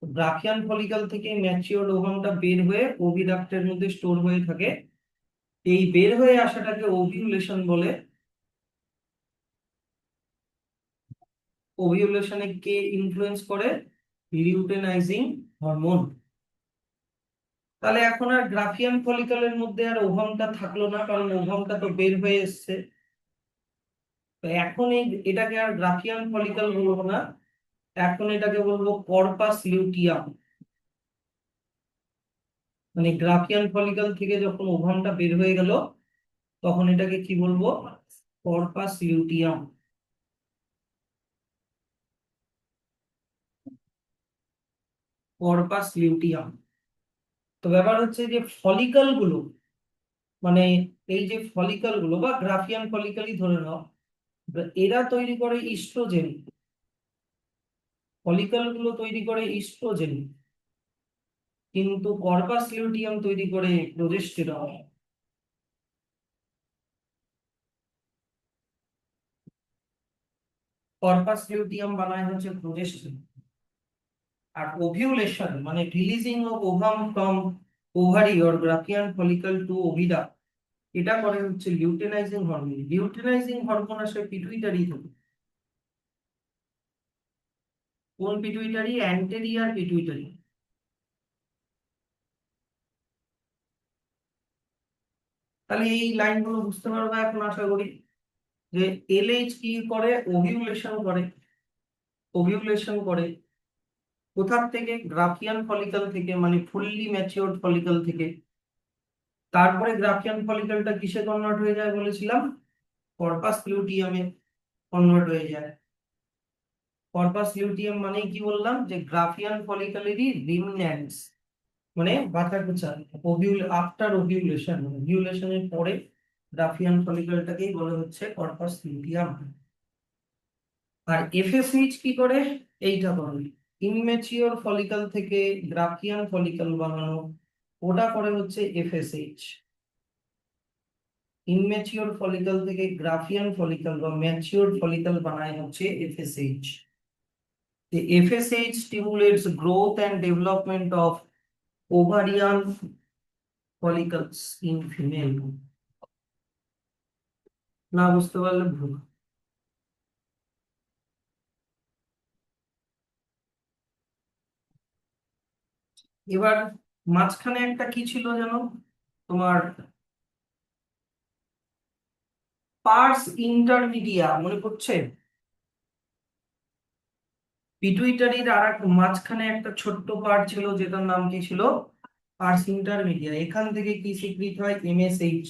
গ্রাফিয়ান ফলিকল থেকে ম্যাচিওর্ড ওভামটা বের হয়ে ওভিডাক্টের মধ্যে স্টোর হয়ে থাকে। এই বের হয়ে আসাটাকে ওভিউলেশন বলে। ওভিউলেশনে কে ইনফ্লুয়েন্স করে? Luteinising hormone. তাহলে এখন আর গ্রাফিয়ান ফলিকলের মধ্যে আর ওভামটা থাকলো না, কারণ ওভামটা তো বের হয়ে এসছে। তো এখন এটাকে আর গ্রাফিয়ান ফলিকল বলবো না, এখন এটাকে বলবো কর্পাস লিউটিয়াম। মানে গ্রাফিয়ান ফলিকল থেকে যখন ওভামটা বের হয়ে গেল, তখন এটাকে কি বলবো? Corpus luteum. Corpus luteum. তো ব্যাপার হচ্ছে যে ফলিকল গুলো, মানে এই যে ফলিকল গুলো বা গ্রাফিয়ান ফলিকলই ধরে নাও, এরা তৈরি করে ইস্ট্রোজেন। ফলিকল গুলো তৈরি করে ইস্ট্রোজেন, কিন্তু কর্পাস লিউটিয়াম তৈরি করে প্রোজেস্টেরন। কর্পাস লিউটিয়াম বানায় হচ্ছে প্রোজেস্টেরন। আর ওভিউলেশন মানে releasing of ovum from ovary or graafian follicle to ওভিডা, এটা করে হচ্ছে লিউটেনাইজিং হরমোন। লিউটেনাইজিং হরমোন আসে পিটুইটারি থেকে। কোন পিটুইটারি? Anterior pituitary. তাহলে এই লাইনগুলো বুঝতে পারবে এখন আশা করি, যে এলএইচ কি করে? ওভিউলেশন করে। ওভিউলেশন করে কোথার থেকে? গ্রাফিয়ান ফলিকল থেকে, মানে ফুললি ম্যাচিওরড ফলিকল থেকে। তারপরে গ্রাফিয়ান ফলিকলটা কিসে কনভার্ট হয়ে যায় বলেছিলাম? কর্পাস লিউটিয়ামে কনভার্ট হয়ে যায়। কর্পাস লিউটিয়াম মানে কি বললাম, যে গ্রাফিয়ান ফলিকলেরই রিমন্যান্টস, মানে বাচ্চা কুচা আফটার ওভিউলেশন, ওভিউলেশনের পরে গ্রাফিয়ান ফলিকলটাকেই বলা হচ্ছে কর্পাস লিউটিয়াম। আর এফএসএইচ কি করে, এইটা করে ইমম্যাচিওর ফলিকল থেকে গ্রাফিয়ান ফলিকল বানানো, ওটা করে হচ্ছে এফএসএইচ। ইমম্যাচিওর ফলিকল থেকে গ্রাফিয়ান ফলিকল বা ম্যাচিওর ফলিকল বানায় হচ্ছে FSH. The FSH stimulates growth and development of ovarian follicles in female. না বুঝতে পারলে ভুল। এবার মাঝখানে একটা কি ছিল যেন, তোমার পার্স ইন্টারমিডিয়া মনে পড়ছে? পিটুইটারির আর এক মাঝখানে একটা ছোট্ট পার্ট ছিল যেটার নাম কি ছিল, পার্স ইন্টারমিডিয়া। এখান থেকে কি সিক্রিট হয়, এমএসএইচ।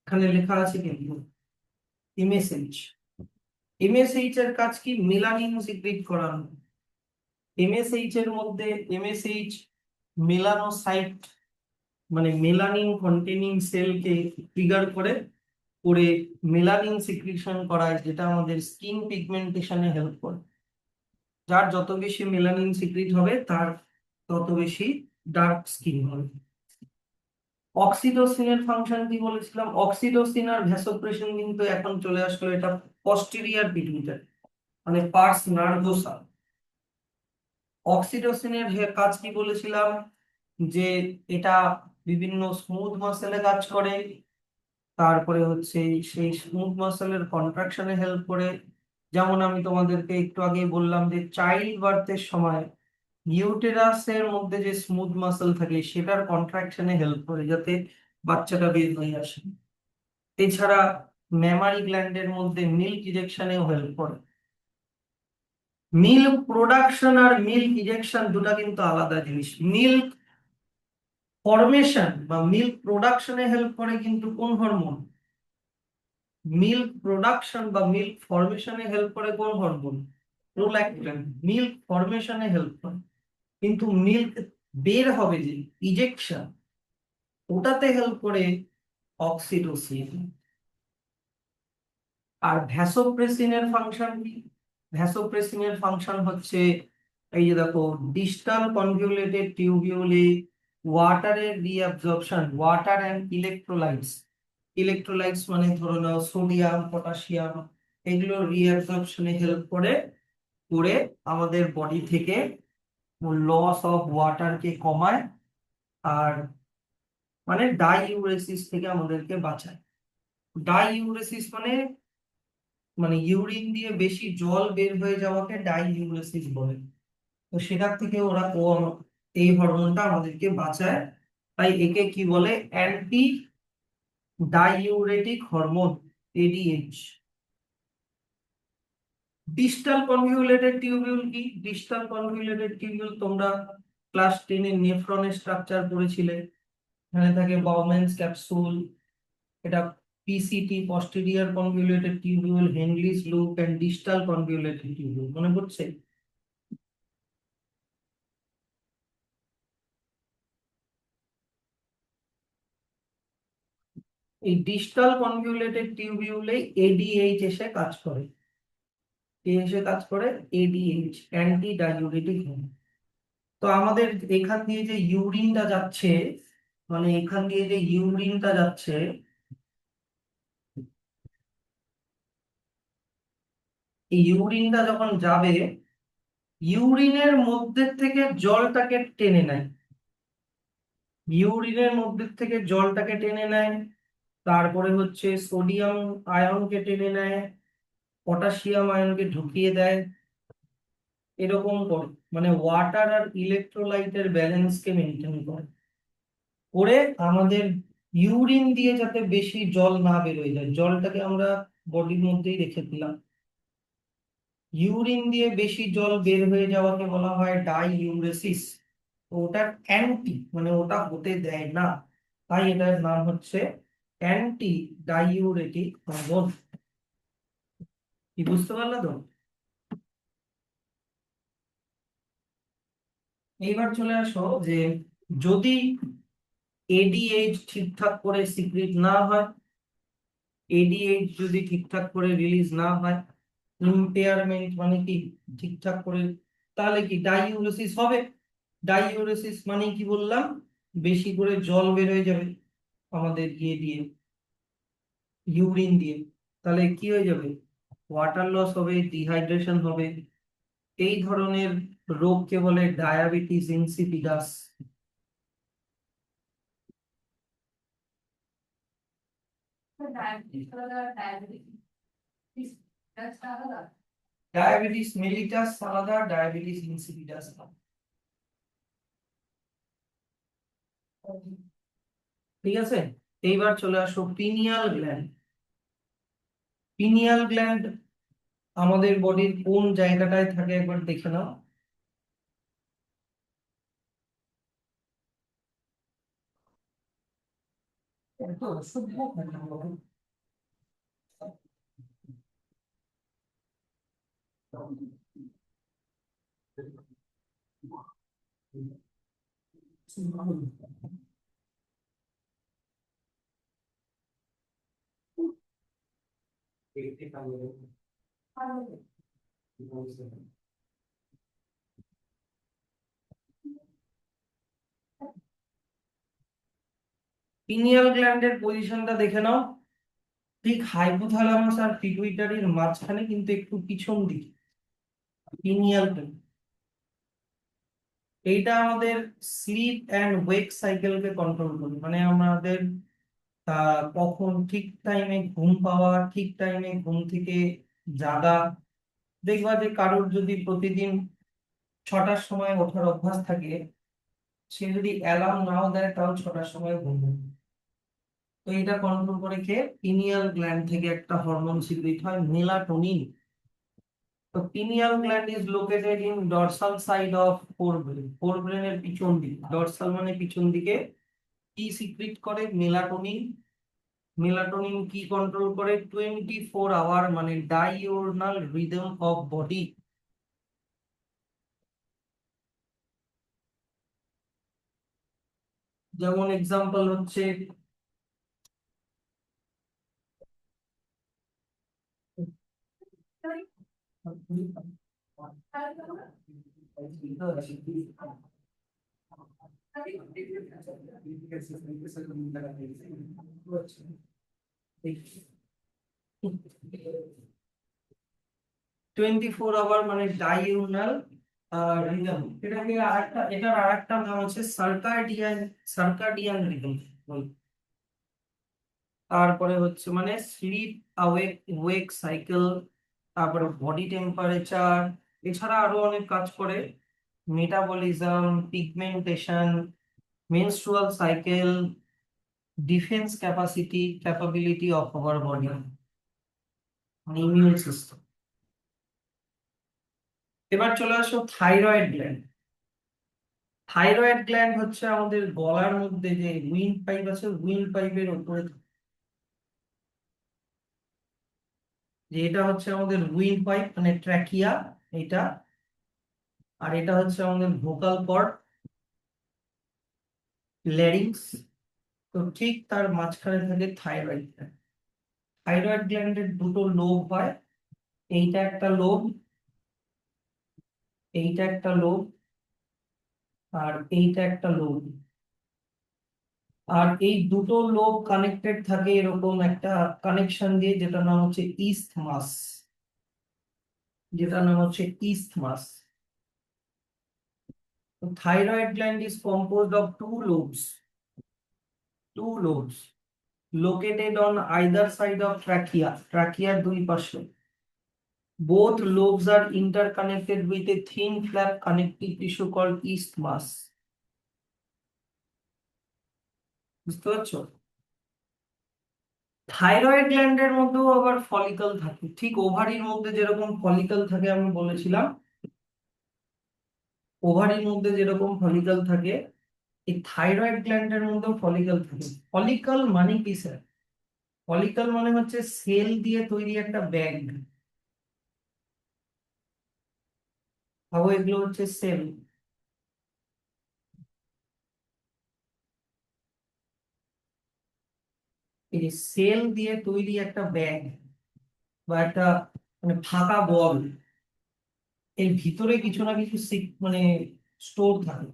এখানে লেখা আছে কিন্তু এমএসএইচ। এমএসএইচ এর কাজ কি, মেলানিন সিক্রিট করানো। এমএসএইচ এর মধ্যে এমএসএইচ মেলানোসাইট মানে মেলানিন কন্টেনিং সেলকে ট্রিগার করে করে মেলানিন সিক্রিশন করায়, যেটা আমাদের স্কিন পিগমেন্টেশনে হেল্প করে। যার যত বেশি মেলানিন সিক্রিট হবে তার তত বেশি ডার্ক স্কিন হবে। অক্সিটোসিনের ফাংশন কি বলেছিলাম, অক্সিটোসিন আর ভ্যাসোপ্রেসিন কিন্তু এখন চলে আসলো, এটা পস্টেরিয়র পিটুইটারি মানে পার্স নার্ভোসা। অক্সিটোসিনের কাজ কি বলেছিলাম, যে এটা বিভিন্ন স্মুথ মাসেলে কাজ করে, তারপরে হচ্ছে সেই স্মুথ মাসেলের কন্ট্রাকশনে হেল্প করে। যেমন আমি তোমাদেরকে একটু আগে বললাম যে চাইল্ড বার্থের সময় ইউটেরাসের মধ্যে যে স্মুথ মাসেল থাকে সেটার কন্ট্রাকশনে হেল্প করে যাতে বাচ্চাটা বের হয়ে আসে। এছাড়া ম্যামারি গ্ল্যান্ডের মধ্যে মিল্ক ইজেকশনেও হেল্প করে। মিল্ক প্রোডাকশন আর মিল্ক ইজেকশন দুটা কিন্তু আলাদা জিনিস। মিল্ক ফরমেশন বা মিল্ক প্রোডাকশনে হেল্প করে কিন্তু কোন হরমোন, মিল্ক প্রোডাকশন বা মিল্ক ফরমেশনে হেল্প করে কোন হরমোন, প্রোল্যাক্টিন। মিল্ক ফরমেশনে হেল্প করে, কিন্তু মিল্ক বের হবে যে ইজেকশন, ওটাতে হেল্প করে অক্সিটোসিন। আর ভ্যাসোপ্রেসিনের ফাংশন কি, ভ্যাসোপ্রেসিনের ফাংশন হচ্ছে এই যে দেখো, ডিস্টাল কনভলিউটেড টিউবিউলে ওয়াটারের reabsorption, water and electrolytes. Electrolytes মানে ধরো নাও সোডিয়াম পটাশিয়াম, এগুলো রিঅ্যাবজর্পশনে হেল্প করে করে আমাদের বডি থেকে লস অফ ওয়াটারকে কমায়, আর মানে ডাইউরেসিস থেকে আমাদেরকে বাঁচায়। ডাইউরেসিস মানে মানে ইউরিন দিয়ে বেশি জল বের হয়ে যাওয়াকে ডাইউরেসিস বলে। তো সেটার থেকে ওরা এই হরমোনটা আমাদেরকে বাঁচায়, তাই একে কি বলে, anti diuretic hormone, ADH. Distal convoluted tubule কি, ডিস্টাল কনভলিউটেড টিউবিউল তোমরা ক্লাস 10 এ নেফ্রনের স্ট্রাকচার পড়েছিলে। এখানে থাকে বাউম্যানস ক্যাপসুল, এটা PCT posterior convoluted tubule, Henle's loop and distal convoluted tubule, মনে পড়ছে? এই ডিস্টাল কনভলিউটেড টিউবিউলে এডিএইচ এসে কাজ করে, কে এসে কাজ করে, এডিএইচ, অ্যান্টি ডাইউরেটিক হরমোন। তো আমাদের এখান দিয়ে যে ইউরিনটা যাচ্ছে, মানে এখান দিয়ে যে ইউরিনটা যাচ্ছে, এই ইউরিনটা যখন যাবে, ইউরিনের মধ্যে থেকে জলটাকে টেনে নেয়, ইউরিনের মধ্যে থেকে জলটাকে টেনে নেয়, তারপরে হচ্ছে সোডিয়াম আয়নকে টেনে নেয়, পটাশিয়াম আয়নকে ঢুকিয়ে দেয়, এরকম করে মানে ওয়াটার আর ইলেকট্রোলাইটের ব্যালেন্সকে মেনটেন করে করে আমাদের ইউরিন দিয়ে যাতে বেশি জল না বেরোয় যায়, জলটাকে আমরা বডির মধ্যেই রেখে দিলাম, ইউরিন দিয়ে বেশি জল বের হয়ে যাওয়াকে বলা হয় ডাইইউরেসিস। ওটা অ্যান্টি মানে ওটা হতে দেয় না, তাই এটার নাম হচ্ছে অ্যান্টি ডাইউরেটিক হরমোন। কি বুঝতে পারলে তো? এইবার চলে আসো যে যদি এডিএইচ ঠিকঠাক করে সিক্রিট না হয়, এডিএইচ যদি ঠিকঠাক করে রিলিজ না হয়, ইম্পেয়ারমেন্ট মানে কি ঠিকঠাক করে, তাহলে কি ডাইউরেসিস হবে। ডাইউরেসিস মানে কি বললাম, বেশি করে জল বের হয়ে যাবে আমাদের ইয়ে দিয়ে, ইউরিন দিয়ে। তাহলে কি হয়ে যাবে, ওয়াটার লস হবে, ডিহাইড্রেশন হবে। এই ধরনের রোগকে বলে ডায়াবেটিস ইনসিপিডাস। ডায়াবেটিস মেলিটাস আলাদা, ডায়াবেটিস ইনসিপিডাস আলাদা। ঠিক আছে, এইবার চলে আসো পিনিয়াল গ্ল্যান্ড। পিনিয়াল গ্ল্যান্ড আমাদের বডির কোন জায়গাটায় থাকে একবার দেখে নাও। এত অসভ্য কেন বাবা? পিনিয়াল গ্ল্যান্ডের পজিশনটা দেখে নাও, ঠিক হাইপোথ্যালামাস আর পিটুইটারির মাঝখানে, কিন্তু একটু পিছন দিকে পিনিয়াল গ্ল্যান্ড। এইটা আমাদের স্লিপ অ্যান্ড ওয়েক সাইকেলকে কন্ট্রোল করে, মানে আমাদের কখন ঠিক টাইমে ঘুম পাওয়া, ঠিক টাইমে ঘুম থেকে জাগা। দেখবা যে কারোর যদি প্রতিদিন 6টার সময় ওঠার অভ্যাস থাকে, সে যদি অ্যালার্ম নাও দেয় তাও 6টার সময় ঘুমবে। তো এটা কন্ট্রোল করে কে, পিনিয়াল গ্ল্যান্ড থেকে একটা হরমোন সিক্রিট হয় মেলাটোনিন। তো pineal gland is located in dorsal side of forebrain, ফোরব্রেনের পিছন দিকে, ডরসাল মানে পিছন দিকে। কি সিক্রিট করে, মেলাটোনিন। মেলাটোনিন কি কন্ট্রোল করে, 24 আওয়ার মানে ডাইওরনাল রিদম অফ বডি। যেমন এক্সাম্পল হচ্ছে টোয়েন্টি 4 আওয়ার মানে ডাইউরনাল রিদম। এটাকে আরেকটা, এটার আরেকটা নাম হচ্ছে সার্কাডিয়ান, সার্কাডিয়ান রিদম। তারপরে হচ্ছে মানে স্লিপ আওয়েক ওয়েক সাইকেল, তারপরে বডি টেম্পারেচার। এছাড়া আরো অনেক কাজ করে, metabolism, pigmentation, menstrual cycle, defence capacity, capability of our body, immune system. এবার চলে আসো থাইরয়েড গ্ল্যান্ড। থাইরয়েড গ্ল্যান্ড হচ্ছে আমাদের গলার মধ্যে যে উইন্ড পাইপ আছে, উইন্ড পাইপের উপরে যে, এটা হচ্ছে আমাদের উইন্ড পাইপ মানে ট্র্যাকিয়া এটা। আর এটা হচ্ছে আমাদের ভোকাল কর্ড, ল্যারিংস। তো ঠিক তার মাঝখানে থাকে থাইরয়েড গ্ল্যান্ড। থাইরয়েড গ্ল্যান্ডের দুটো লোব হয়, এইটা একটা লোব, এইটা একটা লোব, আর এইটা একটা লোব। আর এই দুটো লোব কানেক্টেড থাকে এরকম একটা কানেকশন দিয়ে, যেটা নাম হচ্ছে ইসথমাস, যেটা নাম হচ্ছে isthmus. Thyroid gland is composed of two lobes located on either side of trachea, trachea দুই পাশে। Both lobes are interconnected with a thin flap connective tissue called isthmus. বুঝতে পারছো? থাইরয়েড গ্ল্যান্ডের মধ্যেও আবার ফলিকল থাকে, ঠিক ওভারির মধ্যে যেরকম ফলিকল থাকে আমি বলেছিলাম, ওভারির মধ্যে যেরকম ফলিকল থাকে, এই থাইরয়েড গ্ল্যান্ডের মধ্যেও ফলিকল থাকে। ফলিকল মানে কি স্যার? ফলিকল মানে হচ্ছে সেল দিয়ে তৈরি একটা ব্যাগ। ভাবো এগুলো হচ্ছে সেল। এই যে সেল দিয়ে তৈরি একটা ব্যাগ বা একটা মানে ফাঁকা বল, এর ভিতরে কিছু না কিছু মানে স্টোর থাকে।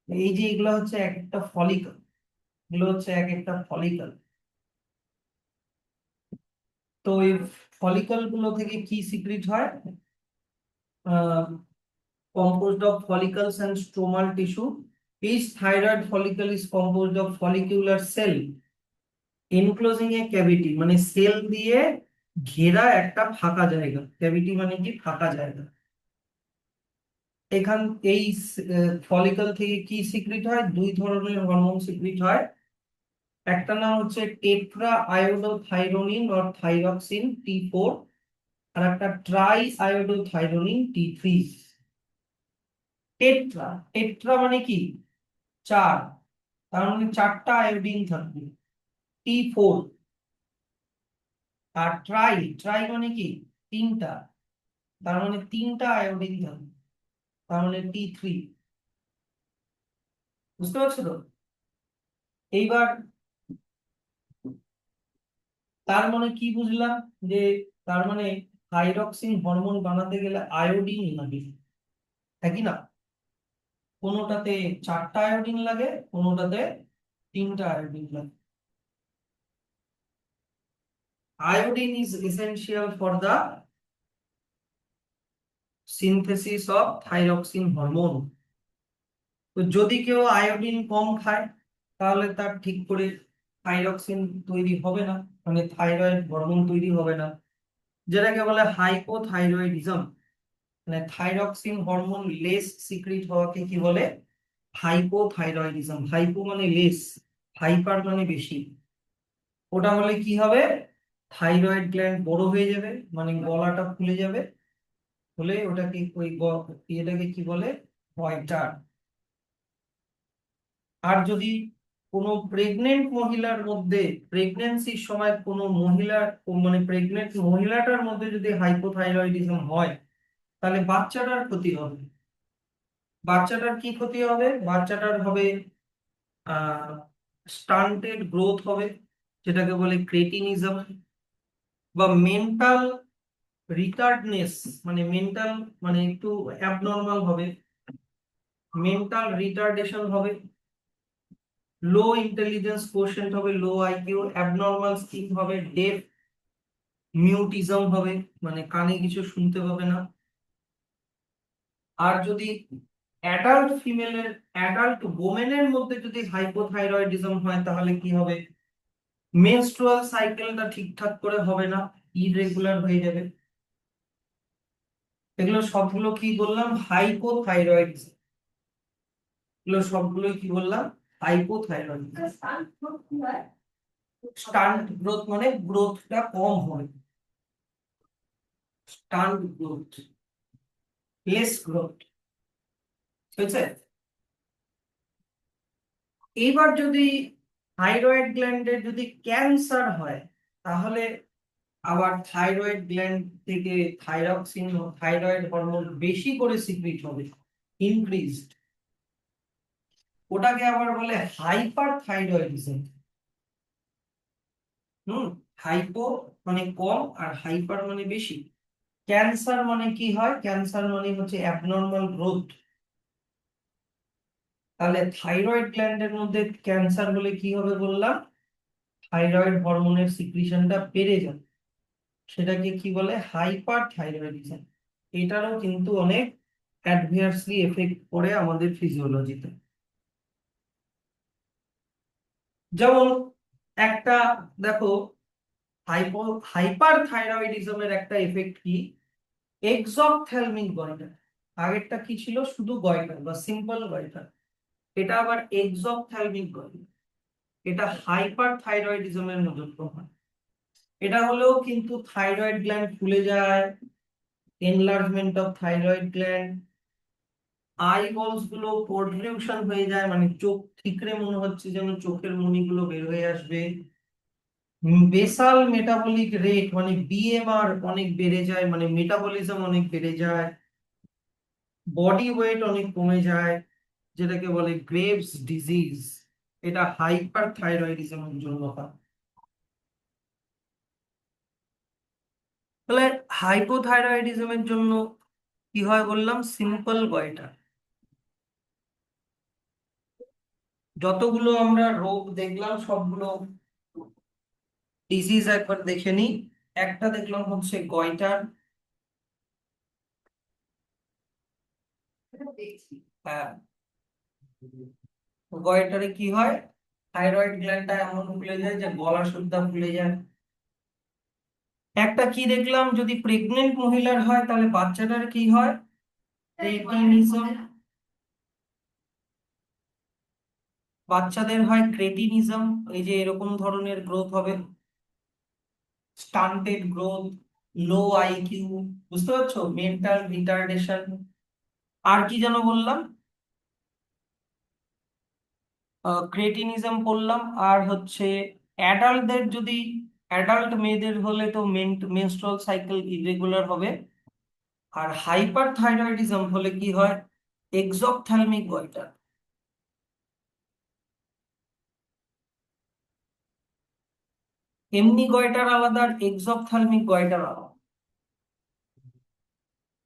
এই যে এগুলো হচ্ছে এক একটা ফলিকল, এগুলো হচ্ছে এক একটা ফলিকল। তো এই ফলিকল গুলো থেকে কি সিক্রিট হয়? Composed of follicles and stromal tissue. Each thyroid follicle is composed of follicular cell enclosing a cavity, মানে সেল দিয়ে ঘেরা একটা ফাঁকা জায়গা। ক্যাভিটি মানে কি? ফাঁকা জায়গা। এখান এই ফলিকল থেকে কি সিক্রিট হয়? দুই ধরনের হরমোন সিক্রিট হয়। একটা নাম হচ্ছে tetra iodothyronine or thyroxine T4, আর একটা try iodothyronine T3। Tetra, tetra মানে কি? চার, তার মানে চারটা আয়োডিন থাকবে T4। আর ট্রাই, ট্রাই মানে কি? তিনটা, তার মানে তিনটা আয়োডিন থাকবে, তার মানে T3। বুঝতে পারছো তো? এইবার তার মানে কি বুঝলাম? যে তার মানে থাইরক্সিন হরমোন বানাতে গেলে আয়োডিন লাগে, একই না? কোনোটাতে চারটা আয়োডিন লাগে, কোনোটাতে তিনটা আয়োডিন লাগে। Iodine is essential for the synthesis of thyroxine hormone. তো যদি কেউ আয়োডিন কম খায় তাহলে তার ঠিক করে থাইরক্সিন তৈরি হবে না, মানে থাইরয়েড হরমোন তৈরি হবে না, যেটাকে বলে হাইপোথাইরয়েডিজম। মানে থাইরক্সিন হরমোন লেস সিক্রিট হওয়াকে কি বলে? হাইপোথাইরয়েডিজম। হাইপো মানে লেস, হাইপার মানে বেশি। ওটা হলে কি হবে? থাইরয়েড গ্ল্যান্ড বড় হয়ে যাবে, মানে গলাটা ফুলে যাবে, হলে ওটাকে ওই এটাকে কি বলে? গয়টার। আর যদি কোনো প্রেগনেন্ট মহিলার মধ্যে, প্রেগনেন্সির সময় কোনো মহিলার, মানে প্রেগনেন্ট মহিলাটার মধ্যে যদি হাইপোথাইরয়েডিজম হয়, তাহলে বাচ্চাটার ক্ষতি হবে। বাচ্চাটার কি ক্ষতি হবে? বাচ্চাটার হবে স্টান্টেড গ্রোথ হবে, যেটাকে বলে ক্রেটিনিজম, বা মেন্টাল রিটার্ডনেস, মানে মেন্টাল, মানে একটু অ্যাবনর্মাল হবে, মেন্টাল রিটার্ডেশন হবে, লো ইন্টেলিজেন্স কোশেন্ট হবে, লো আইকিউ, অ্যাবনর্মাল স্কিন হবে, ডেফ মিউটিজম হবে, মানে কানে কিছু শুনতে পাবে না। আর যদি অ্যাডাল্ট ফিমেলের, অ্যাডাল্ট ওমেনের মধ্যে যদি হাইপোথাইরয়েডিজম হয়, তাহলে কি হবে? মেনস্ট্রুয়াল সাইকেলটা ঠিকঠাক করে হবে না, ইররেগুলার হয়ে যাবে। এগুলো সবগুলো কি বললাম? হাইপোথাইরয়েডিজম। এগুলো সবগুলোই কি বললাম? হাইপোথাইরয়েডিজম। স্টান্ট গ্রোথ মানে গ্রোথটা কম হয়, স্টান্ট গ্রোথ, লেস গ্রোথ, বুঝছে? এইবার যদি থাইরয়েড গ্ল্যান্ডের যদি ক্যান্সার হয়, তাহলে আবার থাইরয়েড গ্ল্যান্ড থেকে থাইরক্সিন, থাইরয়েড হরমোন বেশি করে সিক্রিট হবে, ইনক্রিজড। ওটাকে আবার বলে হাইপার থাইরয়েডিজম। হাইপো মানে কম, আর হাইপার মানে বেশি। ক্যান্সার মানে কি হয়? ক্যান্সার মানে হচ্ছে অ্যাবনর্মাল গ্রোথ। তাহলে থাইরয়েড গ্ল্যান্ডের মধ্যে ক্যান্সার হলে কি হবে বললাম? থাইরয়েড হরমোনের সিক্রিশনটা বেড়ে যাবে, সেটাকে কি বলে? Hyper thyroidism. এটারও কিন্তু অনেক অ্যাডভার্সলি এফেক্ট করে আমাদের ফিজিওলজিতে। যেমন একটা, দেখো, হাইপো হাইপার থাইরয়েডিজমের একটা এফেক্ট কি? এক্সপথ্যালমিক গয়টার। আগেরটা কি ছিল? শুধু গয়টার বা সিম্পল গয়টার। এটা আবার এক্সপথ্যালমিক গয়টার। এটা হাইপার থাইরয়েডিজমের মধ্যে হয়। এটা হলেও কিন্তু থাইরয়েড গ্ল্যান্ড ফুলে যায়, এনলার্জমেন্ট অফ থাইরয়েড গ্ল্যান্ড, আইবলস গুলো প্রোট্রুশন হয়ে যায়, মানে চোখ ঠিকরে মনে হচ্ছে যেন চোখের মণিগুলো বের হয়ে আসবে। বেসাল মেটাবলিক রেট মানে বিএমআর অনেক বেড়ে যায়, মানে মেটাবলিজম অনেক বেড়ে যায়। বডি ওয়েট অনেক কমে যায়, যেটাকে বলে গ্রেভস ডিজিজ। এটা হাইপার থাইরয়েডিজমের জন্য হয়। তাহলে হাইপোথাইরয়েডিজমের জন্য কি হয় বললাম, সিম্পল গয়টার। যতগুলো আমরা রোগ দেখলাম সবগুলো ডিজিজ একবার দেখে নিই। একটা দেখলাম হচ্ছে গয়টার। হ্যাঁ, গয়টারে কি হয়, থাইরয়েড গ্ল্যান্ডটা এমন ফুলে যায় যে গলা সুদ্ধা ফুলে যায়। একটা কি দেখলাম, যদি প্রেগনেন্ট মহিলার হয় তাহলে বাচ্চাটার কি হয়, ক্রেটিনিজম। বাচ্চাদের হয় ক্রেটিনিজম, এই যে এরকম ধরনের গ্রোথ হবে, স্টান্টেড গ্রোথ, লো আইকিউ, বুঝতে পারছো, মেন্টাল রিটার্ডেশন। আর কি যেন বললাম, ক্রেটিনিজম বললাম। আর হচ্ছে অ্যাডাল্টদের যদি, অ্যাডাল্ট মেয়েদের হলে তো মেনস্ট্রুয়াল সাইকেল ইরেগুলার হবে। আর হাইপার থাইরয়েডিজম হলে কি হয়, এক্সোপথ্যালমিক গয়টার। এমনি গয়টার আলাদা আর এক্সোপথ্যালমিক গয়টার আলাদা।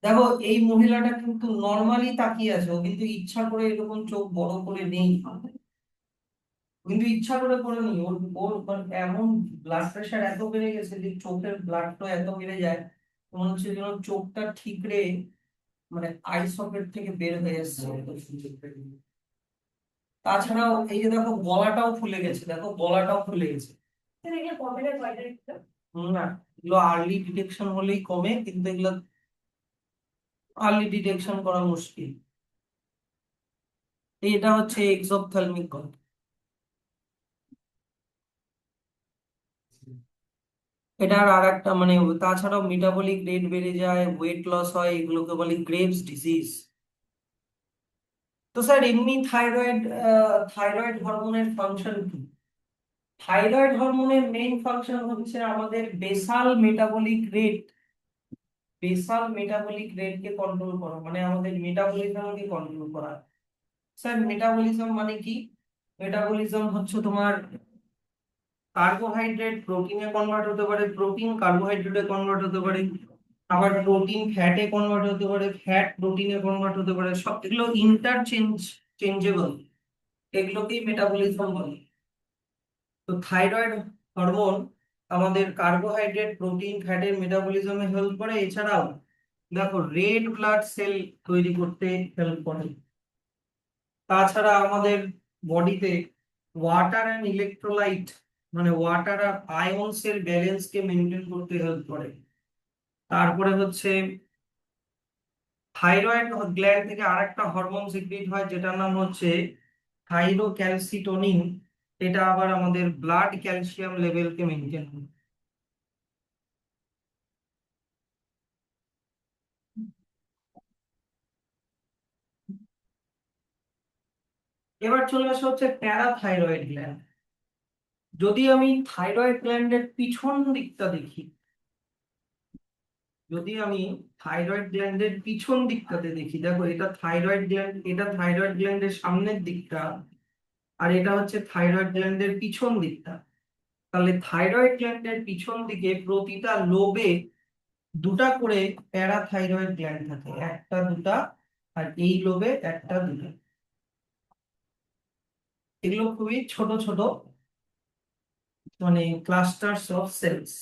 দেখো এই মহিলাটা কিন্তু নর্মালি তাকিয়ে আছে, ও কিন্তু ইচ্ছা করে এরকম চোখ বড় করে নেই, কিন্তু ইচ্ছা করে নি। ওর ওর মানে এমন ব্লাড প্রেশার এত বেড়ে গেছে যে চোখের ব্লাড ফ্লো এত বেড়ে যায়, মনে হচ্ছে যেন চোখটা ঠিকরে মানে আই সকেট থেকে বের হয়ে এসছে। তাছাড়াও এই যে দেখো গলাটাও ফুলে গেছে, দেখো গলাটাও ফুলে গেছে। না, এগুলো আর্লি ডিটেকশন হলেই কমে, কিন্তু এগুলো আর্লি ডিটেকশন করা মুশকিল। এটা হচ্ছে এক্সোপথ্যালমিক গল্প। এটার আর একটা মানে, তাছাড়াও মেটাবলিক রেট বেড়ে যায়, ওয়েট লস হয়, এগুলোকে বলে গ্রেভস ডিজিজ। তো স্যার এমনি থাইরয়েড, থাইরয়েড হরমোনের ফাংশন কি? থাইরয়েড হরমোনের মেইন ফাংশন হচ্ছে আমাদের বেসাল মেটাবলিক রেটকে কন্ট্রোল করা, মানে আমাদের মেটাবলিজমকে কন্ট্রোল করা। স্যার মেটাবলিজম মানে কি? মেটাবলিজম হচ্ছে তোমার কার্বোহাইড্রেট প্রোটিনে কনভার্ট হতে পারে, প্রোটিন কার্বোহাইড্রেটে কনভার্ট হতে পারে, আবার প্রোটিন ফ্যাটে কনভার্ট হতে পারে, ফ্যাট প্রোটিনে কনভার্ট হতে পারে, সব এগুলো চেঞ্জেবল, এগুলোকেই মেটাবলিজম বলে। তো থাইরয়েড হরমোন আমাদের কার্বোহাইড্রেট প্রোটিন ফ্যাটের মেটাবলিজমে হেল্প করে। এছাড়াও দেখো রেড ব্লাড সেল তৈরি করতে হেল্প করে। তাছাড়া আমাদের বডিতে ওয়াটার অ্যান্ড ইলেকট্রোলাইট, মানে ওয়াটার আর আয়নস এর ব্যালেন্স কে মেনটেন করতে হেল্প করে। তারপরে হচ্ছে থাইরয়েড গ্ল্যান্ড থেকে আরেকটা হরমোন সিক্রিট হয় যেটার নাম হচ্ছে থাইরোক্যালসিটোনিন। এটা আবার আমাদের ব্লাড ক্যালসিয়াম লেভেলকে মেনটেন করে। এবার চলে আসা হচ্ছে প্যারাথাইরয়েড গ্ল্যান্ড। যদি আমি থাইরয়েড গ্ল্যান্ডের পিছন দিকটা দেখি, যদি আমি থাইরয়েড গ্ল্যান্ডের পিছন দিকটাতে দেখি, দেখো এটা থাইরয়েড গ্ল্যান্ড, এটা থাইরয়েড গ্ল্যান্ডের সামনের দিকটা, আর এটা হচ্ছে থাইরয়েড গ্ল্যান্ডের পিছন দিকটা। তাহলে থাইরয়েড গ্ল্যান্ডের পিছন দিকে প্রতিটা লোবে দুটা করে প্যারাথাইরয়েড গ্ল্যান্ড থাকে, একটা দুটা, আর এই লোবে একটা দুটা। এগুলো খুবই ছোট ছোট, মানে ক্লাস্টারস অফ সেলস।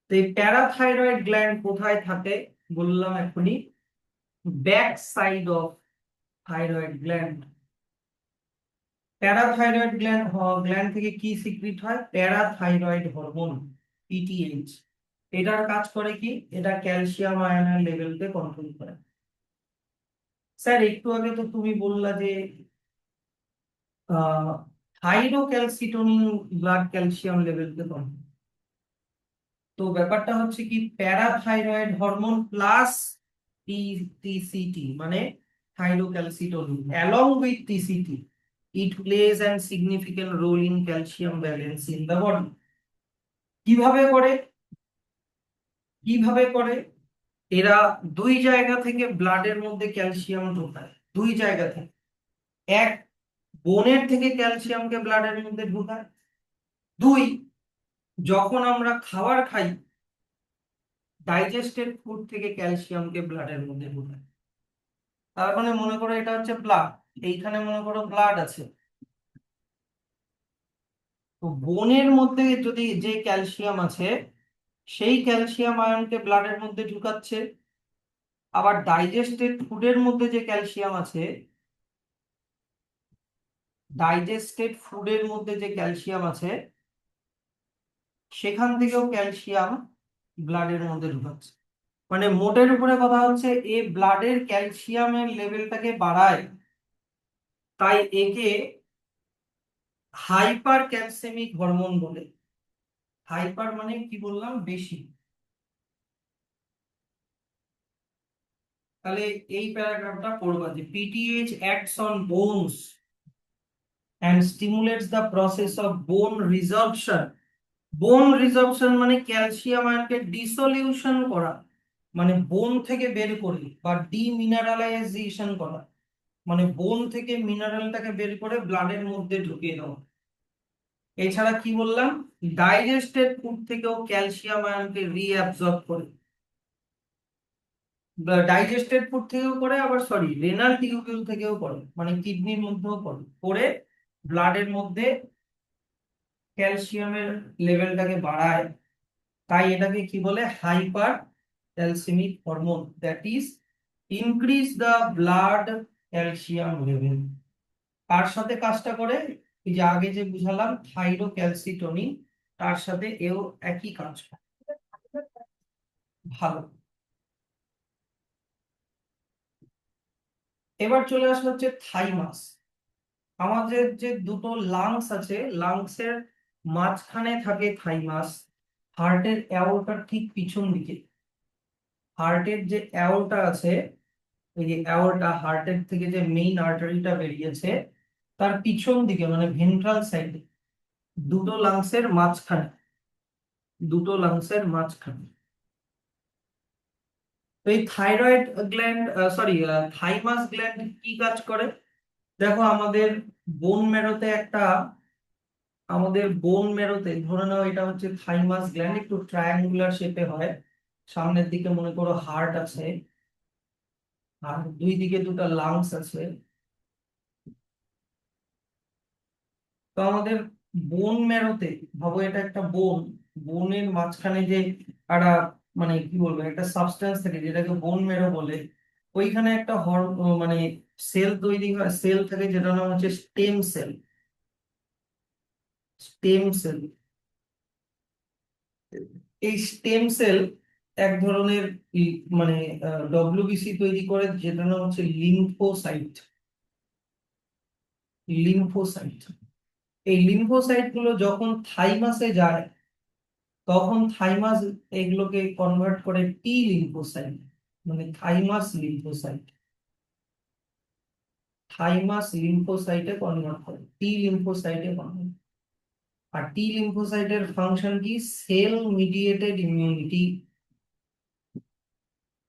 তো এই প্যারাথাইরয়েড গ্ল্যান্ড কোথায় থাকে বললাম এখনই, back side of thyroid gland. Parathyroid gland থেকে কি সিক্রিট হয়, প্যারাথাইরয়েড হরমোন, পিটিএইচ। এটার কাজ করে কি, এটা ক্যালসিয়াম আয়নের লেভেলকে কন্ট্রোল করে। স্যার একটু আগে তো তুমি বললা যে থাইরোক্যালসিটোনিন ব্লাড ক্যালসিয়াম লেভেলকে কন্ট্রোল। তো ব্যাপারটা হচ্ছে কি, প্যারাথাইরয়েড হরমোন প্লাস টিসিটি মানে thyrocalcitonin along with TCT, it plays an significant role in calcium balance in the body. কিভাবে করে, কিভাবে করে? এরা দুই জায়গা থেকে ব্লাডের মধ্যে ক্যালসিয়াম ঢোকায়, দুই জায়গা থেকে। এক, বোনের থেকে ক্যালসিয়ামকে ব্লাডের মধ্যে ঢোকায়। দুই, যখন আমরা খাবার খাই ডাইজেস্টেড ফুড থেকে ক্যালসিয়ামকে ব্লাডের মধ্যে ঢুকায়। তার মানে মনে করো এটা হচ্ছে ব্লাড, এইখানে মনে করো ব্লাড আছে, তো বোনের মধ্যে যদি যে ক্যালসিয়াম আছে সেই ক্যালসিয়াম আয়নকে ব্লাডের মধ্যে ঢুকাচ্ছে। আবার ডাইজেস্টেড ফুডের মধ্যে যে ক্যালসিয়াম আছে, ডাইজেস্টেড ফুডের মধ্যে যে ক্যালসিয়াম আছে সেখান থেকেও ক্যালসিয়াম ব্লাডের মধ্যে ঢুকাচ্ছে। মানে মোটের উপরে কথা হচ্ছে এ ব্লাডের ক্যালসিয়ামের লেভেলটাকে বাড়ায়, তাই একে হাইপার ক্যালসেমিক হরমোন বলে। হাইপার মানে কি বললাম, বেশি। তাহলে এই প্যারাগ্রাফটা পড়বা যে PTH acts on bones and stimulates the process of bone resorption. বোন রিসর্পশন মানে ক্যালসিয়াম আয়নকে ডিসলিউশন করা, মানে বোন থেকে বের করে, বা ডিমিনারালাইজেশন করা, মানে বোন থেকে মিনারেলটাকে বের করে ব্লাডের মধ্যে ঢুকিয়ে দেওয়া। এছাড়া কি বললাম, ডাইজেস্টেড ফুড থেকেও ক্যালসিয়াম আয়নকে রিঅ্যাবজর্ব করে। ডাইজেস্টেড ফুড থেকেও করে, আবার সরি রেনাল টিউবিউল থেকেও করে, মানে কিডনির মধ্যেও করে, করে ব্লাডের মধ্যে ক্যালসিয়ামের লেভেলটাকে বাড়ায়। তাই এটাকে কি বলে, hyper calcaemic hormone, that is increase the blood calcium level. তার সাথে কাজটা করে, এই যে আগে যে বুঝালাম থাইরোক্যালসিটোনিন, তার সাথে এও একই কাজ করে। ভালো। এবার চলে আসলো হচ্ছে থাইমাস। আমাদের যে দুটো লাংস আছে, লাংসের মাঝখানে থাকে থাইমাস, হার্টের অ্যাওর্টার ঠিক পিছন দিকে। হার্টের যে অ্যাওর্টা আছে, এই যে অ্যাওর্টা, হার্টের থেকে যে মেইন আর্টারিটা বেরিয়েছে তার পিছন দিকে মানে ভেন্ট্রাল সাইডে, দুটো লাংসের মাঝখানে, দুটো লাংসের মাঝখানে। তো এই thyroid gland, sorry thymus gland কি কাজ করে? দেখো আমাদের বোন মেরোতে ধরে নাও এটা হচ্ছে থাইমাস গ্ল্যান্ড, একটু ট্রায়াঙ্গুলার শেপে হয়। সামনের দিকে মনে করো হার্ট আছে, আর দুই দিকে দুটো লাংস আছে। তো আমাদের বোন মেরোতে, ভাবো এটা একটা বোন, বোনের মাঝখানে যে একটা, মানে কি বলবো, একটা সাবস্টেন্স থাকে যেটাকে বোন মেরো বলে। ওইখানে একটা মানে সেল তৈরি হয়, সেল থাকে যেটার নাম হচ্ছে স্টেম সেল। স্টেম সেল, এই স্টেম সেল এক ধরনের মানে ডব্লিউবিসি তৈরি করে যেটার নাম হচ্ছে লিম্ফোসাইট। লিম্ফোসাইট, এই লিম্ফোসাইট গুলো যখন থাইমাসে যায় তখন থাইমাস এগুলোকে কনভার্ট করে টি লিম্ফোসাইট, মানে থাইমাস লিম্ফোসাইট, থাইমাস লিম্ফোসাইটে কনভার্ট করে, টি লিম্ফোসাইটে কনভার্ট। আর টি লিম্ফোসাইটের ফাংশন কি, cell mediated immunity.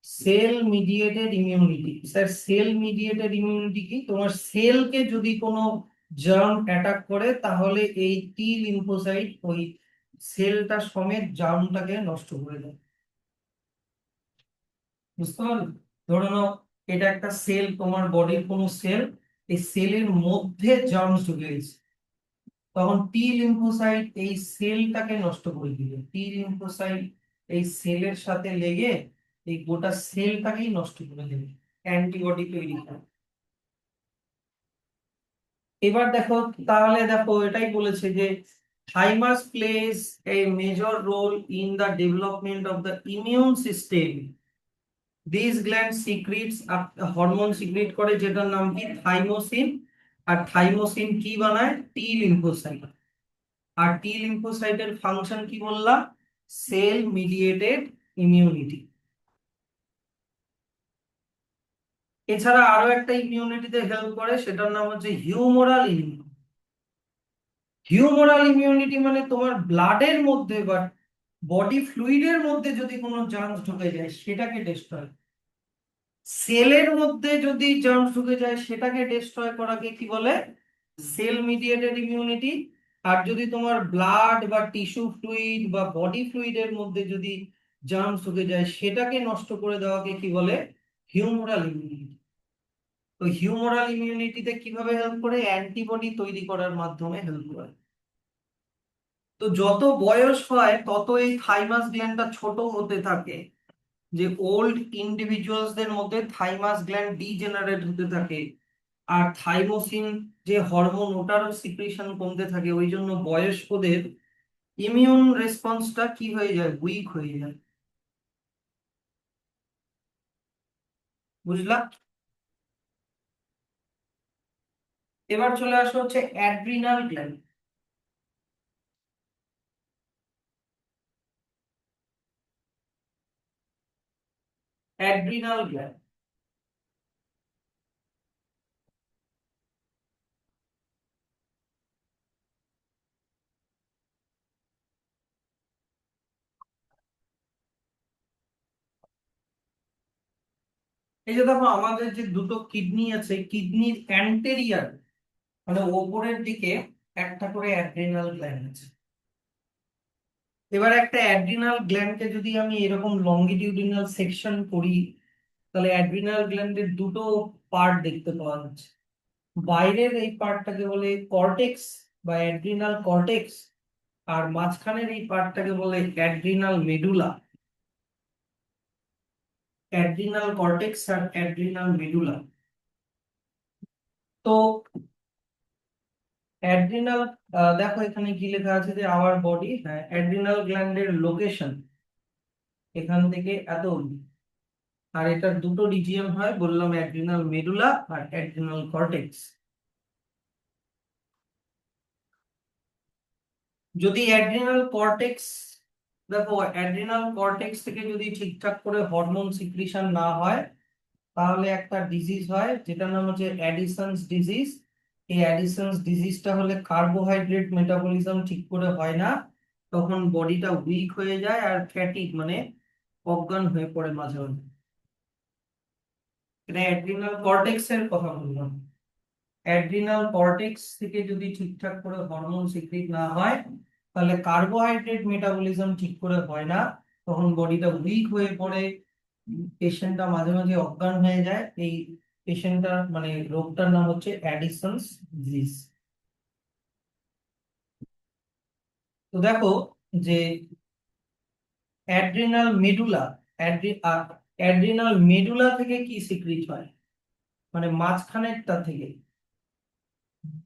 Cell mediated immunity, sir cell mediated immunity কি, তোমার সেলকে যদি কোনো জার্ম অ্যাটাক করে তাহলে এই টি লিম্ফোসাইট ওই সেলটা সমেত জার্মটাকে নষ্ট করে দেয়। বুঝতে পারলে? ধরে নাও এটা একটা সেল, তোমার বডির কোনো সেল, এই সেলের মধ্যে জার্মস ঢুকে গেছে, তখন টি লিম্ফোসাইট এই সেলটাকে নষ্ট করে দিবে। টি লিম্ফোসাইট এই সেলের সাথে লেগে এই গোটা সেলটাকেই নষ্ট করে দেবে, অ্যান্টিবডি তৈরি করে। এবার দেখো, তাহলে দেখো এটাই বলেছে যে thymus place a major role in the development of the immune system. This gland secretes hormone secrete করে যেটার নাম কি, থাইমোসিন। আর থাইমোসিন কি বানায়, টি লিম্ফোসাইট। আর টি লিম্ফোসাইটের ফাংশন কি বললাম, সেল মিডিয়েটেড ইমিউনিটি। এছাড়া আরো একটা ইমিউনিটিতে হেল্প করে, সেটার নাম হচ্ছে হিউমোরাল ইমিউনিটি। হিউমোরাল ইমিউনিটি মানে তোমার ব্লাডের মধ্যে বা বডি ফ্লুইডের মধ্যে যদি কোনো জার্মস ঢুকে যায় সেটাকে ডিস্ট্রয়, সেলের মধ্যে যদি জার্মস ঢুকে যায় সেটাকে ডিস্ট্রয় করাকে কি বলে, সেল মিডিয়েটেড ইমিউনিটি। আর যদি তোমার ব্লাড বা টিস্যু ফ্লুইড বা বডি ফ্লুইডের মধ্যে যদি জার্মস ঢুকে যায়, সেটাকে নষ্ট করে দেওয়াকে কি বলে? Humoral immunity. তো হিউমোরাল ইমিউনিটিতে কিভাবে হেল্প করে? অ্যান্টিবডি তৈরি করার মাধ্যমে হেল্প করে। তো যত বয়স হয় তত এই থাইমাস গ্ল্যান্ডটা ছোট হতে থাকে, যে ওল্ড ইন্ডিভিজুয়ালসদের মধ্যে থাইমাস গ্ল্যান্ড ডিজেনারেট হতে থাকে, আর থাইমোসিন যে হরমোন ওটারও সিক্রেশন কমতে থাকে, ওই জন্য বয়স্কদের ইমিউন রেসপন্সটা কি হয়ে যায়? উইক হয়ে যায়। বুঝলা? এবার চলে আসো হচ্ছে অ্যাড্রিনাল গ্ল্যান্ড। অ্যাড্রিনাল গ্ল্যান্ড, এই যে দেখো আমাদের যে দুটো কিডনি আছে, কিডনির অ্যান্টেরিয়ার মানে ওপরের দিকে একটা করে অ্যাড্রিনাল গ্ল্যান্ড আছে। এবার একটা অ্যাড্রিনাল গ্ল্যান্ডকে যদি আমি এরকম লংগিটিউডিনাল সেকশন করি, তাহলে অ্যাড্রিনাল গ্ল্যান্ডের দুটো পার্ট দেখতে পাওয়া যাচ্ছে। বাইরের এই পার্টটাকে বলে কর্টেক্স বা অ্যাড্রিনাল কর্টেক্স, আর মাঝখানের এই পার্টটাকে বলে অ্যাড্রিনাল মেডুলা। অ্যাড্রিনাল কর্টেক্স আর অ্যাড্রিনাল মেডুলা। তো অ্যাড্রিনাল, দেখো এখানে কি লেখা আছে যে আওয়ার বডি, হ্যাঁ, অ্যাড্রিনাল গ্ল্যান্ডের লোকেশন এখান থেকে এত অবধি। আর এটার দুটো রিজিয়ন হয় বললাম, অ্যাড্রিনাল মেডুলা আর অ্যাড্রিনাল কর্টেক্স। যদি অ্যাড্রিনাল কর্টেক্স, দেখো অ্যাড্রিনাল কর্টেক্স থেকে যদি ঠিকঠাক করে হরমোন সিক্রিশন না হয়, তাহলে একটা ডিজিজ হয় যেটার নাম হচ্ছে অ্যাডিসনস ডিজিজ। এই অ্যাডিসনস ডিজিজটা হলে কার্বোহাইড্রেট মেটাবলিজম ঠিক করে হয় না, তখন বডিটা উইক হয়ে যায় আর ফ্যাটিক মানে অজ্ঞান হয়ে পড়ে মাঝে মাঝে। এটা অ্যাড্রিনাল কর্টেক্স এর কথা বললাম। অ্যাড্রিনাল কর্টেক্স থেকে যদি ঠিকঠাক করে হরমোন সিক্রিট না হয়, তাহলে কার্বোহাইড্রেট মেটাবলিজম ঠিক করে হয় না, তখন বডিটা উইক হয়ে পড়ে, পেশেন্টটা মাঝে মাঝে অজ্ঞান হয়ে যায়। এই পেশেন্টটার মানে রোগটার নাম হচ্ছে অ্যাডিসনস ডিজিজ। তো দেখো যে অ্যাড্রিনাল মেডুলা, অ্যাড্রিনাল মেডুলা থেকে কি সিক্রিট হয়, মানে মাঝখানেরটা থেকে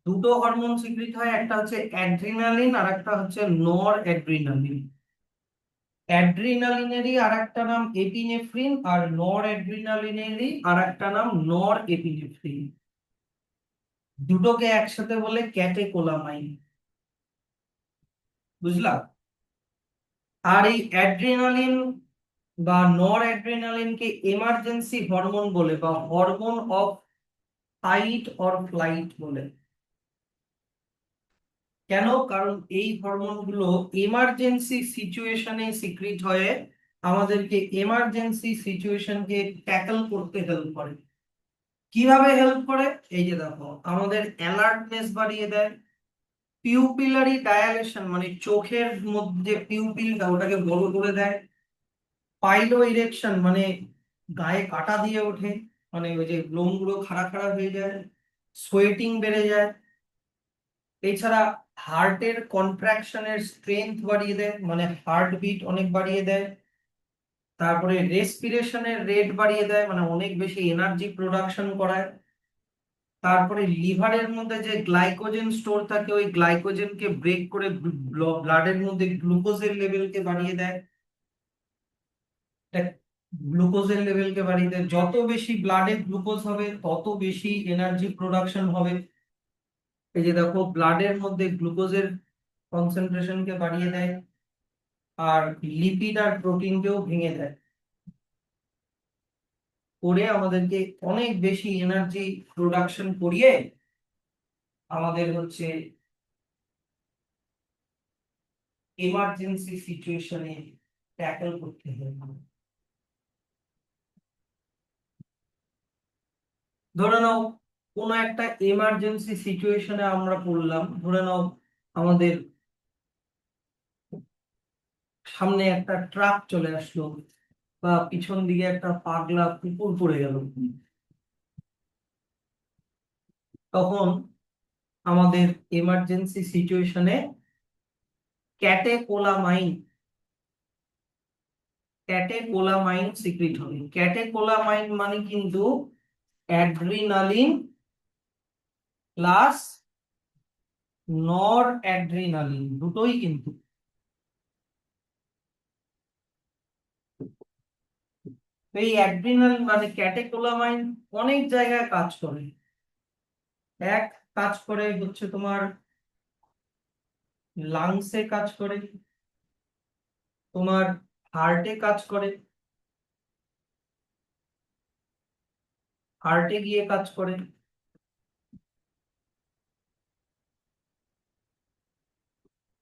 দুটো হরমোন সিক্রিট হয়, একটা হচ্ছে অ্যাড্রিনালিন আর একটা হচ্ছে নর অ্যাড্রিনালিন। অ্যাড্রিনালিনেরই আর একটা নাম এপিনেফ্রিন, আর নর অ্যাড্রিনালিনেরই আর একটা নাম নর এপিনেফ্রিন। দুটোকে একসাথে বলে ক্যাটেকোলামাইন। বুঝলা? আর এই অ্যাড্রিনালিন বা নর অ্যাড্রিনালিনকে এমার্জেন্সি হরমোন বলে বা hormone of fight or flight বলে। কেন? কারণ এই হরমোনগুলো এমার্জেন্সি সিচুয়েশনে সিক্রিট হয়ে আমাদেরকে এমার্জেন্সি সিচুয়েশনকে ট্যাকল করতে হেল্প করে। কিভাবে হেল্প করে? এই যে দেখো, আমাদের অ্যালার্টনেস বাড়িয়ে দেয়, পিউপিলারি ডায়ালেশন মানে চোখের মধ্যে পিউপিলটা ওটাকে বড় করে দেয়, পাইলো ইরেকশন মানে গায়ে কাটা দিয়ে ওঠে, মানে ওই যে লোমগুলো খাড়া খাড়া হয়ে যায়, সোয়েটিং বেড়ে যায়। এছাড়া হার্টের কন্ট্রাকশনের স্ট্রেংথ বাড়িয়ে দেয়, মানে হার্ট বিট অনেক বাড়িয়ে দেয়। তারপরে রেসপিরেশনের রেট বাড়িয়ে দেয়, মানে অনেক বেশি এনার্জি প্রোডাকশন করায়। তারপরে লিভারের মধ্যে যে গ্লাইকোজেন স্টোর থাকে, ওই গ্লাইকোজেনকে ব্রেক করে ব্লাডের মধ্যে গ্লুকোজের লেভেলকে বাড়িয়ে দেয়। গ্লুকোজের লেভেলকে বাড়িয়ে দেয়, যত বেশি ব্লাডে গ্লুকোজ হবে তত বেশি এনার্জি প্রোডাকশন হবে। এই যে দেখো, ব্লাডের মধ্যে গ্লুকোজের কনসেন্ট্রেশনকে বাড়িয়ে দেয়, আর লিপিড আর প্রোটিনকেও ভেঙে দেয়, করে আমাদেরকে অনেক বেশি এনার্জি প্রোডাকশন করিয়ে আমাদের হচ্ছে এমার্জেন্সি সিচুয়েশনে ট্যাকল করতে হবে। ধরে নাও কোনো একটা এমার্জেন্সি সিচুয়েশনে আমরা পড়লাম, ধরে নাও আমাদের সামনে একটা ট্রাক চলে আসলো, বা পিছন দিকে একটা পাগলা কুকুর পড়ে গেল, তখন আমাদের এমার্জেন্সি সিচুয়েশনে ক্যাটেকোলামাইন ক্যাটেকোলামাইন সিক্রিট হবে। ক্যাটেকোলামাইন মানে কিন্তু অ্যাড্রিনালিন প্লাস নর অ্যাড্রিনালিন, দুটোই কিন্তু। এই অ্যাড্রিনালিন মানে ক্যাটেকোলামাইন অনেক জায়গায় কাজ করে। এক, কাজ করে হচ্ছে তোমার লাংসে কাজ করে, তোমার হার্টে কাজ করে, হার্টে গিয়ে কাজ করে,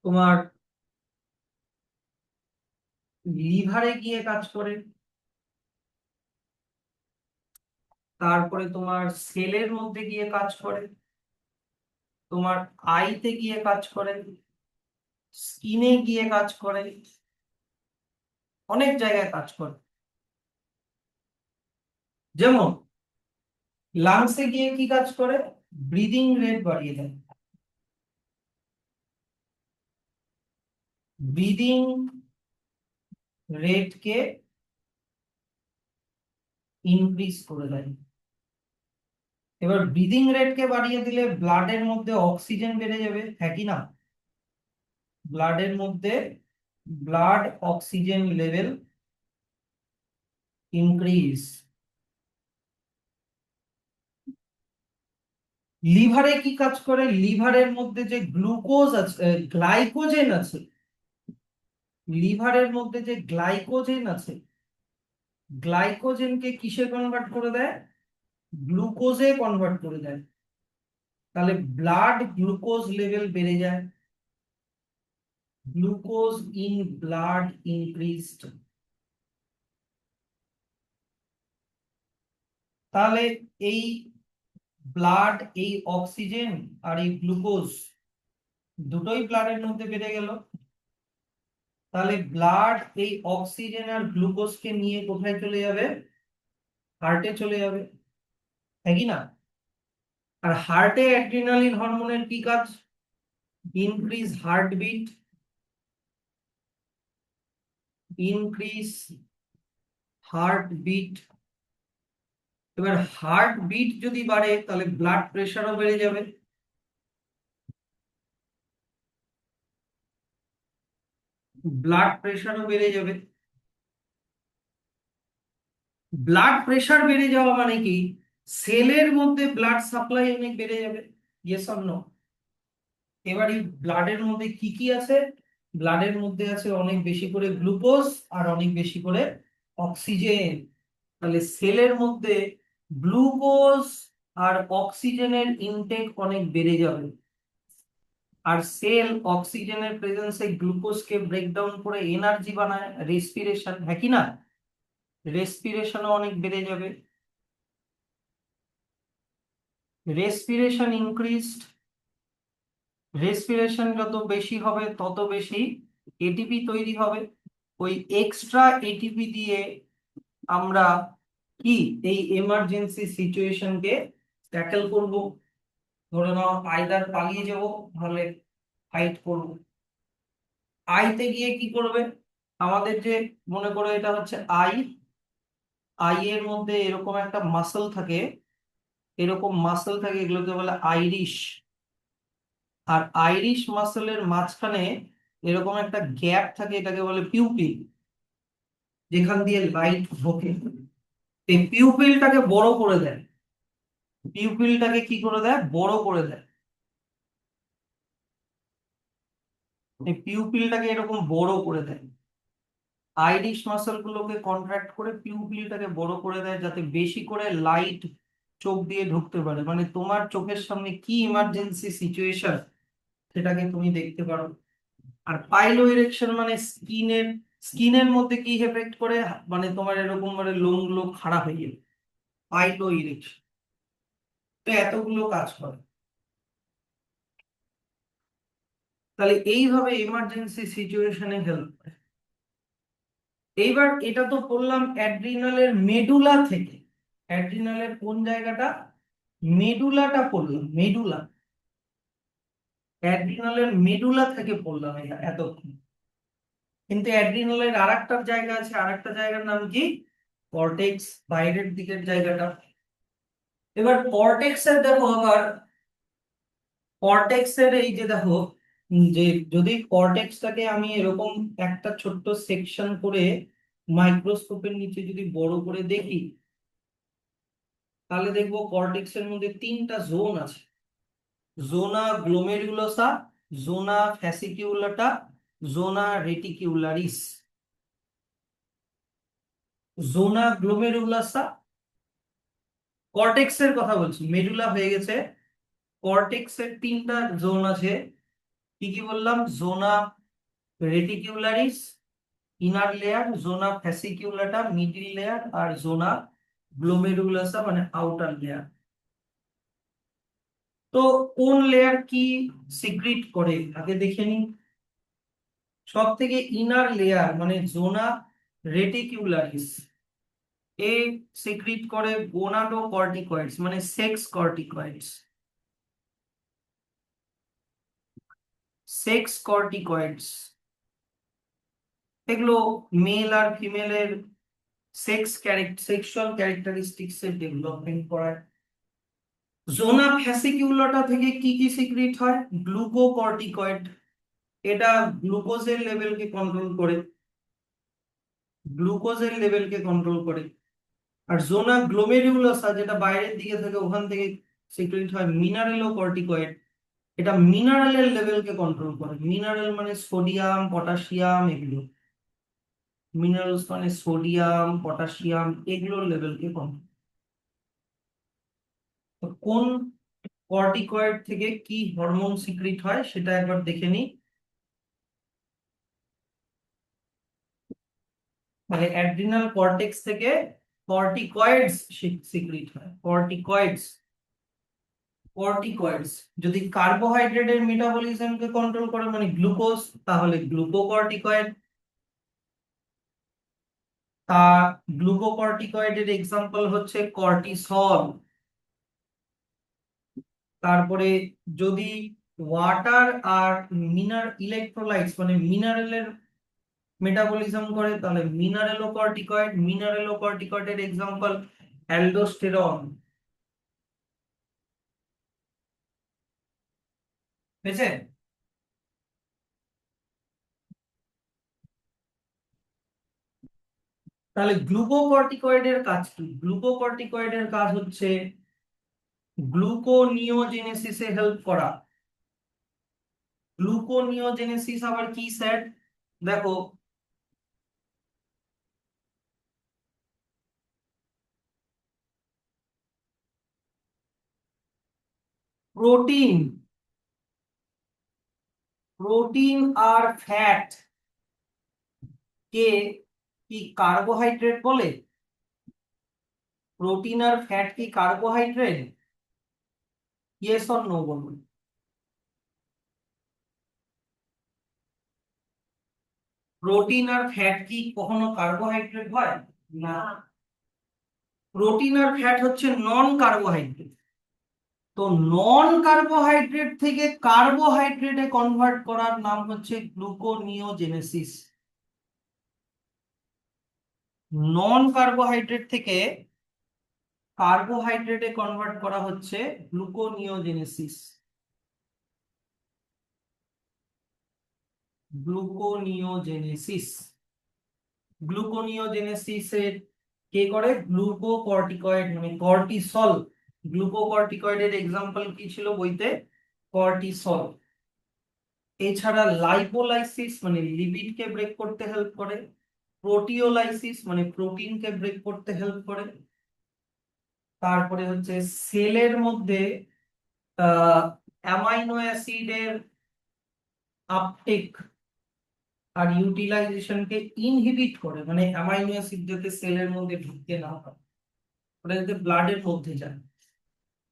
তোমার লিভারে গিয়ে কাজ করে, তারপরে তোমার সেলের মধ্যে গিয়ে কাজ করে, তোমার আইতে গিয়ে কাজ করে, স্কিনে গিয়ে কাজ করে, অনেক জায়গায় কাজ করে। যেমন লাংসে গিয়ে কি কাজ করে, ব্রিদিং রেট বাড়িয়ে দেয়, ব্রিদিং রেটকে ইনক্রিজ করে দেয়। এবার ব্রিদিং রেটকে বাড়িয়ে দিলে ব্লাডের মধ্যে অক্সিজেন বেড়ে যাবে, হ্যাঁ কি না? ব্লাডের মধ্যে ব্লাড অক্সিজেন লেভেল ইনক্রিজ। লিভারে কি কাজ করে, লিভারের মধ্যে যে গ্লুকোজ আছে, গ্লাইকোজেন আছে, লিভারের মধ্যে যে গ্লাইকোজেন আছে, গ্লাইকোজেনকে কিসে কনভার্ট করে দেয়, গ্লুকোজে কনভার্ট করে দেয়। তাহলে ব্লাড গ্লুকোজ লেভেল বেড়ে যায়, গ্লুকোজ ইন ব্লাড ইনক্রিজড। তাহলে এই ব্লাড, এই অক্সিজেন আর এই গ্লুকোজ দুটোই ব্লাডের মধ্যে বেড়ে গেল। তাহলে ব্লাড এই অক্সিজেন আর গ্লুকোজকে নিয়ে কোথায় চলে যাবে, হার্টে চলে যাবে, হ্যাঁ কি না? আর হার্টে অ্যাড্রিনালিন হরমোনের কি কাজ, ইনক্রিজ হার্টবিট, ইনক্রিজ হার্টবিট। এবার হার্টবিট যদি বাড়ে তাহলে ব্লাড প্রেশারও বেড়ে যাবে, ব্লাড প্রেশারও বেড়ে যাবে। ব্লাড প্রেশার বেড়ে যাওয়া মানে কি, সেলের মধ্যে ব্লাড সাপ্লাই অনেক বেড়ে যাবে, ইয়েস অর নো? এবার এই ব্লাডের মধ্যে কি কি আছে, ব্লাডের মধ্যে আছে অনেক বেশি করে গ্লুকোজ আর অনেক বেশি করে অক্সিজেন। তাহলে সেলের মধ্যে গ্লুকোজ আর অক্সিজেনের ইনটেক অনেক বেড়ে যাবে। আর সেল অক্সিজেনের প্রেজেন্সে গ্লুকোজকে ব্রেকডাউন করে এনার্জি বানায়, রেসপিরেশন, হ্যাঁ কি না? রেসপিরেশনও অনেক বেড়ে যাবে। রেসপিরেশন ইনক্রিজড, রেসপিরেশন যত বেশি হবে তত বেশি এটিপি তৈরি হবে। ওই এক্সট্রা এটিপি দিয়ে আমরা কি এই এমার্জেন্সি সিচুয়েশনকে ট্যাকেল করব। ধরে নাও আইদার পালিয়ে যাব, তাহলে ফাইট করব। আইতে গিয়ে কি করবে, আমাদের যে, মনে করো এটা হচ্ছে আই, আই এর মধ্যে এরকম একটা মাসল থাকে, এরকম মাসল থাকে, এগুলোকে বলে আইরিশ। আর আইরিশ মাসলের মাঝখানে এরকম একটা গ্যাপ থাকে, এটাকে বলে পিউপিল, যেখান দিয়ে লাইট ঢোকে। এই পিউপিলটাকে বড় করে দেয়, পিউপিলটাকে কি করে দেয়, বড় করে দেয়। এই পিউপিলটাকে এরকম বড় করে দেয়, আইরিশ মাসল গুলোকে কন্ট্রাক্ট করে পিউপিলটাকে বড় করে দেয়, যাতে বেশি করে লাইট চোখ দিয়ে ঢুকতে পারে, মানে তোমার চোখের সামনে কি ইমার্জেন্সি সিচুয়েশন সেটাকে তুমি দেখতে পারো। আর পাইলো ইরেকশন মানে স্কিনের মধ্যে কি এফেক্ট করে, মানে তোমার এরকম মানে লোমগুলো খাড়া হয়ে যাবে, পাইলো ইরেকশন। তো এতগুলো কাজ করে। তাহলে এইভাবে এমার্জেন্সি সিচুয়েশনে হেল্প করে। এইবার এটা তো পড়লাম অ্যাড্রিনালের মেডুলা থেকে। অ্যাড্রিনালের কোন জায়গাটা? মেডুলাটা পড়লাম, মেডুলা। অ্যাড্রিনালের মেডুলা থেকে পড়লাম এটা এতক্ষণ। কিন্তু অ্যাড্রিনালের আরেকটা জায়গা আছে, আরেকটা জায়গার নাম কি? কর্টেক্স, বাইরের দিকের জায়গাটা। এবার কর্টেক্সের দেখো আবার, কর্টেক্সের এই যে দেখো, যে যদি কর্টেক্সটাকে আমি এরকম একটা ছোট্ট সেকশন করে মাইক্রোস্কোপের নিচে যদি বড় করে দেখি, তাহলে দেখবো কর্টেক্সের মধ্যে তিনটা জোন আছে। জোনা গ্লোমেরুলোসা, জোনা ফ্যাসিকিউলাটা, জোনা রেটিকিউলারিস। জোনা গ্লোমেরুলাসা, কর্টেক্সের কথা বলছি, মেডুলা হয়ে গেছে। কর্টেক্সের তিনটা জোন আছে, কি কি বললাম? জোনা রেটিকিউলারিস ইনার লেয়ার, জোনা ফ্যাসিকিউলাটা মিডিল লেয়ার, আর জোনা গ্লোমেরুলাসা মানে আউটার লেয়ার। তো কোন লেয়ার কি সিক্রিট করে আগে দেখে নিই। সব থেকে ইনার লেয়ার মানে জোনা রেটিকিউলারিস, এ সিক্রিট করে গোনাডোকর্টিকয়েডস মানে সেক্স কর্টিকয়েডস। সেক্স কর্টিকয়েডস এগুলো মেল আর ফিমেলের সেক্সুয়াল ক্যারেক্টারিস্টিক্স এর ডেভেলপমেন্ট করায়। জোনা ফ্যাসিকিউলাটা থেকে কি কি সিক্রিট হয়? গ্লুকোকর্টিকয়েড, এটা গ্লুকোজের লেভেলকে কন্ট্রোল করে, গ্লুকোজের লেভেলকে কন্ট্রোল করে। আর জোনা গ্লোমেরুলাসা যেটা বাইরের দিকে থাকে, ওখান থেকে সিক্রিট হয় মিনারেলোকর্টিকয়েড, এটা মিনারেলের লেভেলকে কন্ট্রোল করে। মিনারেল মানে সোডিয়াম পটাশিয়াম এগুলো, মিনারেলস মানে সোডিয়াম পটাশিয়াম এগুলোর লেভেলকে কন্ট্রোল। তো কোন কর্টিকয়েড থেকে কি হরমোন সিক্রিট হয় সেটা একবার দেখে নিই। মানে অ্যাড্রিনাল কর্টেক্স থেকে কর্টিকয়েডস সিক্রিট হয়, কর্টিকয়েডস। কর্টিকয়েডস যদি কার্বোহাইড্রেটের মেটাবলিজমকে কন্ট্রোল করে মানে গ্লুকোজ, তাহলে গ্লুকোকর্টিকয়েড। তা গ্লুকোকর্টিকয়েডের এক্সাম্পল হচ্ছে কর্টিসল। তারপরে যদি ওয়াটার আর ইলেকট্রোলাইটস মানে মিনারেলের মেটাবলিজম করে, তাহলে মিনারেলোকর্টিকয়েড। মিনারেলোকর্টিকয়েডের example aldosterone. বুঝেছে? তাহলে গ্লুকোকর্টিকয়েডের কাজ কি? গ্লুকোকর্টিকয়েডের কাজ হচ্ছে গ্লুকোনিওজেনেসিসে হেল্প করা। গ্লুকোনিওজেনেসিস আবার কি স্যার? দেখো, প্রোটিন, প্রোটিন আর ফ্যাট কে কি কার্বোহাইড্রেট বলে? প্রোটিন আর ফ্যাট কি কার্বোহাইড্রেট? ইয়েস অর নো বলুন। প্রোটিন আর ফ্যাট কি কখনো কার্বোহাইড্রেট হয়? না। প্রোটিন আর ফ্যাট হচ্ছে নন কার্বোহাইড্রেট। তো নন কার্বোহাইড্রেট থেকে কার্বোহাইড্রেটে কনভার্ট করার নাম হচ্ছে গ্লুকোনিওজেনেসিস। নন কার্বোহাইড্রেট থেকে কার্বোহাইড্রেটে কনভার্ট করা হচ্ছে গ্লুকোনিওজেনেসিস। গ্লুকোনিওজেনেসিস, গ্লুকোনিওজেনেসিসের কে করে? গ্লুকোকর্টিকয়েড মানে কর্টিসল। গ্লুকোকর্টিকয়েডের এক্সাম্পল কি ছিল বইতে? কর্টিসল। এছাড়া লাইপোলাইসিস মানে লিপিডকে ব্রেক করতে হেল্প করে, প্রোটিওলাইসিস মানে প্রোটিনকে ব্রেক করতে হেল্প করে। তারপরে হচ্ছে সেলের মধ্যে অ্যামাইনো অ্যাসিডের আপটেক আর ইউটিলাইজেশনকে ইনহিবিট করে, মানে অ্যামাইনো অ্যাসিড যাতে সেলের মধ্যে ঢুকতে না পারে, ওটা যাতে ব্লাডের মধ্যে যায়।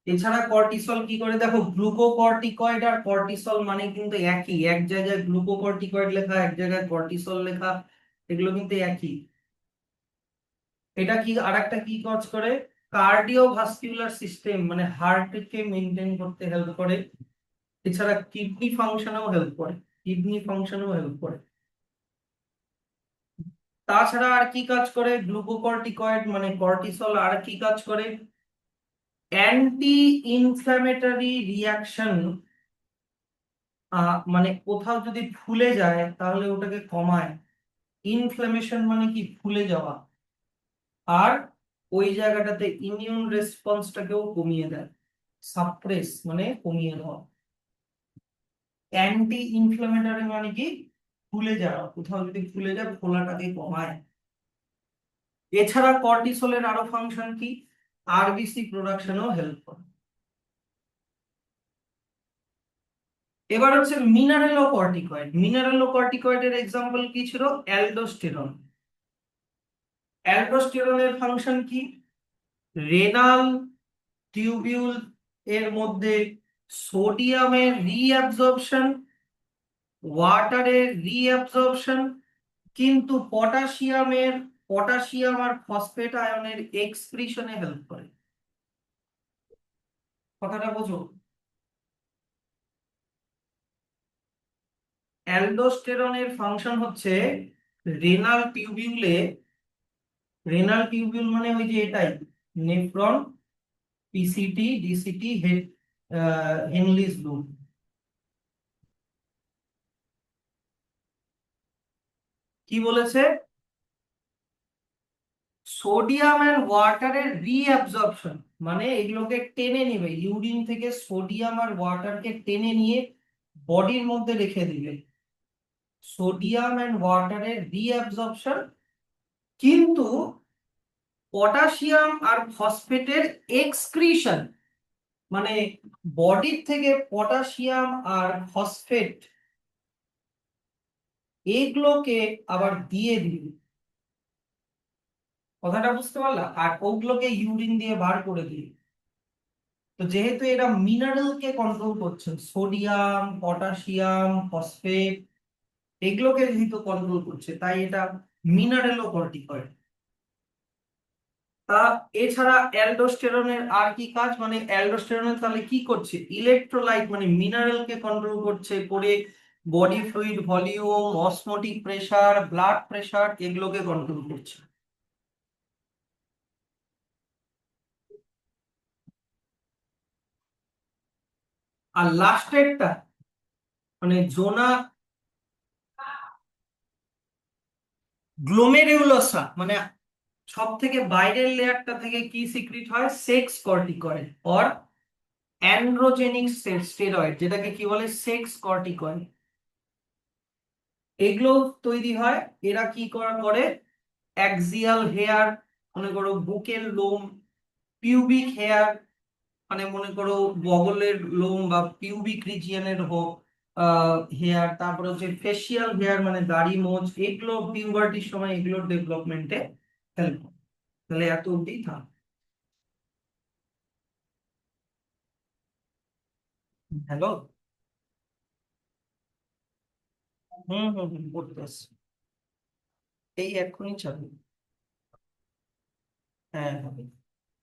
এছাড়া কর্টিসল কি করে? দেখো, গ্লুকোকর্টিকয়েড আর কর্টিসল মানে কিন্তু একই, এক জায়গায় গ্লুকোকর্টিকয়েড লেখা, এক জায়গায় কর্টিসল লেখা, এগুলো কিন্তু একই। এটা কি আরেকটা কি কাজ করে, কার্ডিওভাস্কুলার সিস্টেম মানে হার্টকে মেনটেন করতে হেল্প করে। এছাড়া কিডনি ফাংশনেও হেল্প করে, কিডনি ফাংশনেও হেল্প করে। তাছাড়া আর কি কাজ করে, গ্লুকোকর্টিকয়েড মানে কর্টিসল আর কি কাজ করে, অ্যান্টি ইনফ্ল্যামেটরি রিয়াকশন, মানে কোথাও যদি ফুলে যায় তাহলে ওটাকে কমায়। ইনফ্ল্যামেশন মানে কি, ফুলে যাওয়া। আর ওই জায়গাটাতে ইমিউন রেসপন্সটাকেও কমিয়ে দেয়। সাপ্রেস মানে কমিয়ে দেওয়া। অ্যান্টি ইনফ্ল্যামেটরি মানে কি, ফুলে যাওয়া, কোথাও যদি ফুলে যায় ফোলাটাকে কমায়। এছাড়া কর্টিসলের আরো ফাংশন কি, আরবিসি প্রোডাকশনেও হেল্প করে। এবার হচ্ছে মিনারেলোকর্টিকয়েড। মিনারেলোকর্টিকয়েডের এক্সাম্পল কি ছিল, অ্যালডোস্টেরন। অ্যালডোস্টেরনের ফাংশন কি, রেনাল টিউবিউল এর মধ্যে সোডিয়ামের রিঅ্যাবজর্পশন, ওয়াটারের রিঅ্যাবজর্পশন, কিন্তু পটাশিয়াম আর ফসফেট আয়নের এক্সক্রিশনে হেল্প করে। কথাটা বোঝো। অ্যালডোস্টেরনের ফাংশন হচ্ছে রেনাল টিউবিউলে, রেনাল টিউবিউল মানে ওই যে এটাই, নেফ্রন, পিসিটি, ডিসিটি, হেনলিস লুপ। কি বলেছে, সোডিয়াম এন্ড ওয়াটারের রিঅ্যাবজর্পশন মানে এগুলোকে টেনে নেবে, ইউরিন থেকে সোডিয়াম আর ওয়াটারকে টেনে নিয়ে বডির মধ্যে রেখে দিবে, সোডিয়াম এন্ড ওয়াটারের রিঅ্যাবজর্পশন। কিন্তু পটাশিয়াম আর ফসফেটের এক্সক্রিশন মানে বডির থেকে পটাশিয়াম আর ফসফেট এগুলোকে আবার দিয়ে দিবে। কথাটা বুঝতে পারলা, আর ওগুলোকে ইউরিন দিয়ে বার করে দিবে। তো যেহেতু এরা মিনারেলকে কন্ট্রোল করছে, সোডিয়াম, পটাশিয়াম, ফসফেট এগুলোকে যেহেতু কন্ট্রোল করছে, তাই এটা মিনারেলো কর্টিকয়েড। তা এছাড়া অ্যালডোস্টেরনের আর কি কাজ, মানে অ্যালডোস্টেরনের তাহলে কি করছে, ইলেকট্রোলাইট মানে মিনারেলকে কন্ট্রোল করছে, করে body fluid volume, osmotic pressure, blood pressure এগুলোকে কন্ট্রোল করছে। আর লাস্টেরটা মানে জোনা গ্লোমেরুলোসা মানে সব থেকে বাইরের লেয়ারটা থেকে কি সিক্রিট হয়, sex corticoid or androgenic steroid, যেটাকে কি বলে সেক্স কর্টিকয়েড। এগুলো তৈরি হয়, এরা কি করে, অ্যাক্সিয়াল হেয়ার মনে করো বুকের লোম, পিউবিক হেয়ার মানে মনে করো বগলের লোম বা পিউবিক রিজিয়নের হোক হেয়ার, তারপরে হচ্ছে ফেসিয়াল হেয়ার মানে দাড়ি মোজ, এগুলো পিউবার্টির সময় এগুলোর ডেভেলপমেন্টে হেল্প করে। তাহলে এত অব্দি থাক। হ্যালো। হুম পড়তে আসছি। এই এক্ষুনি চালু। হ্যাঁ হবে।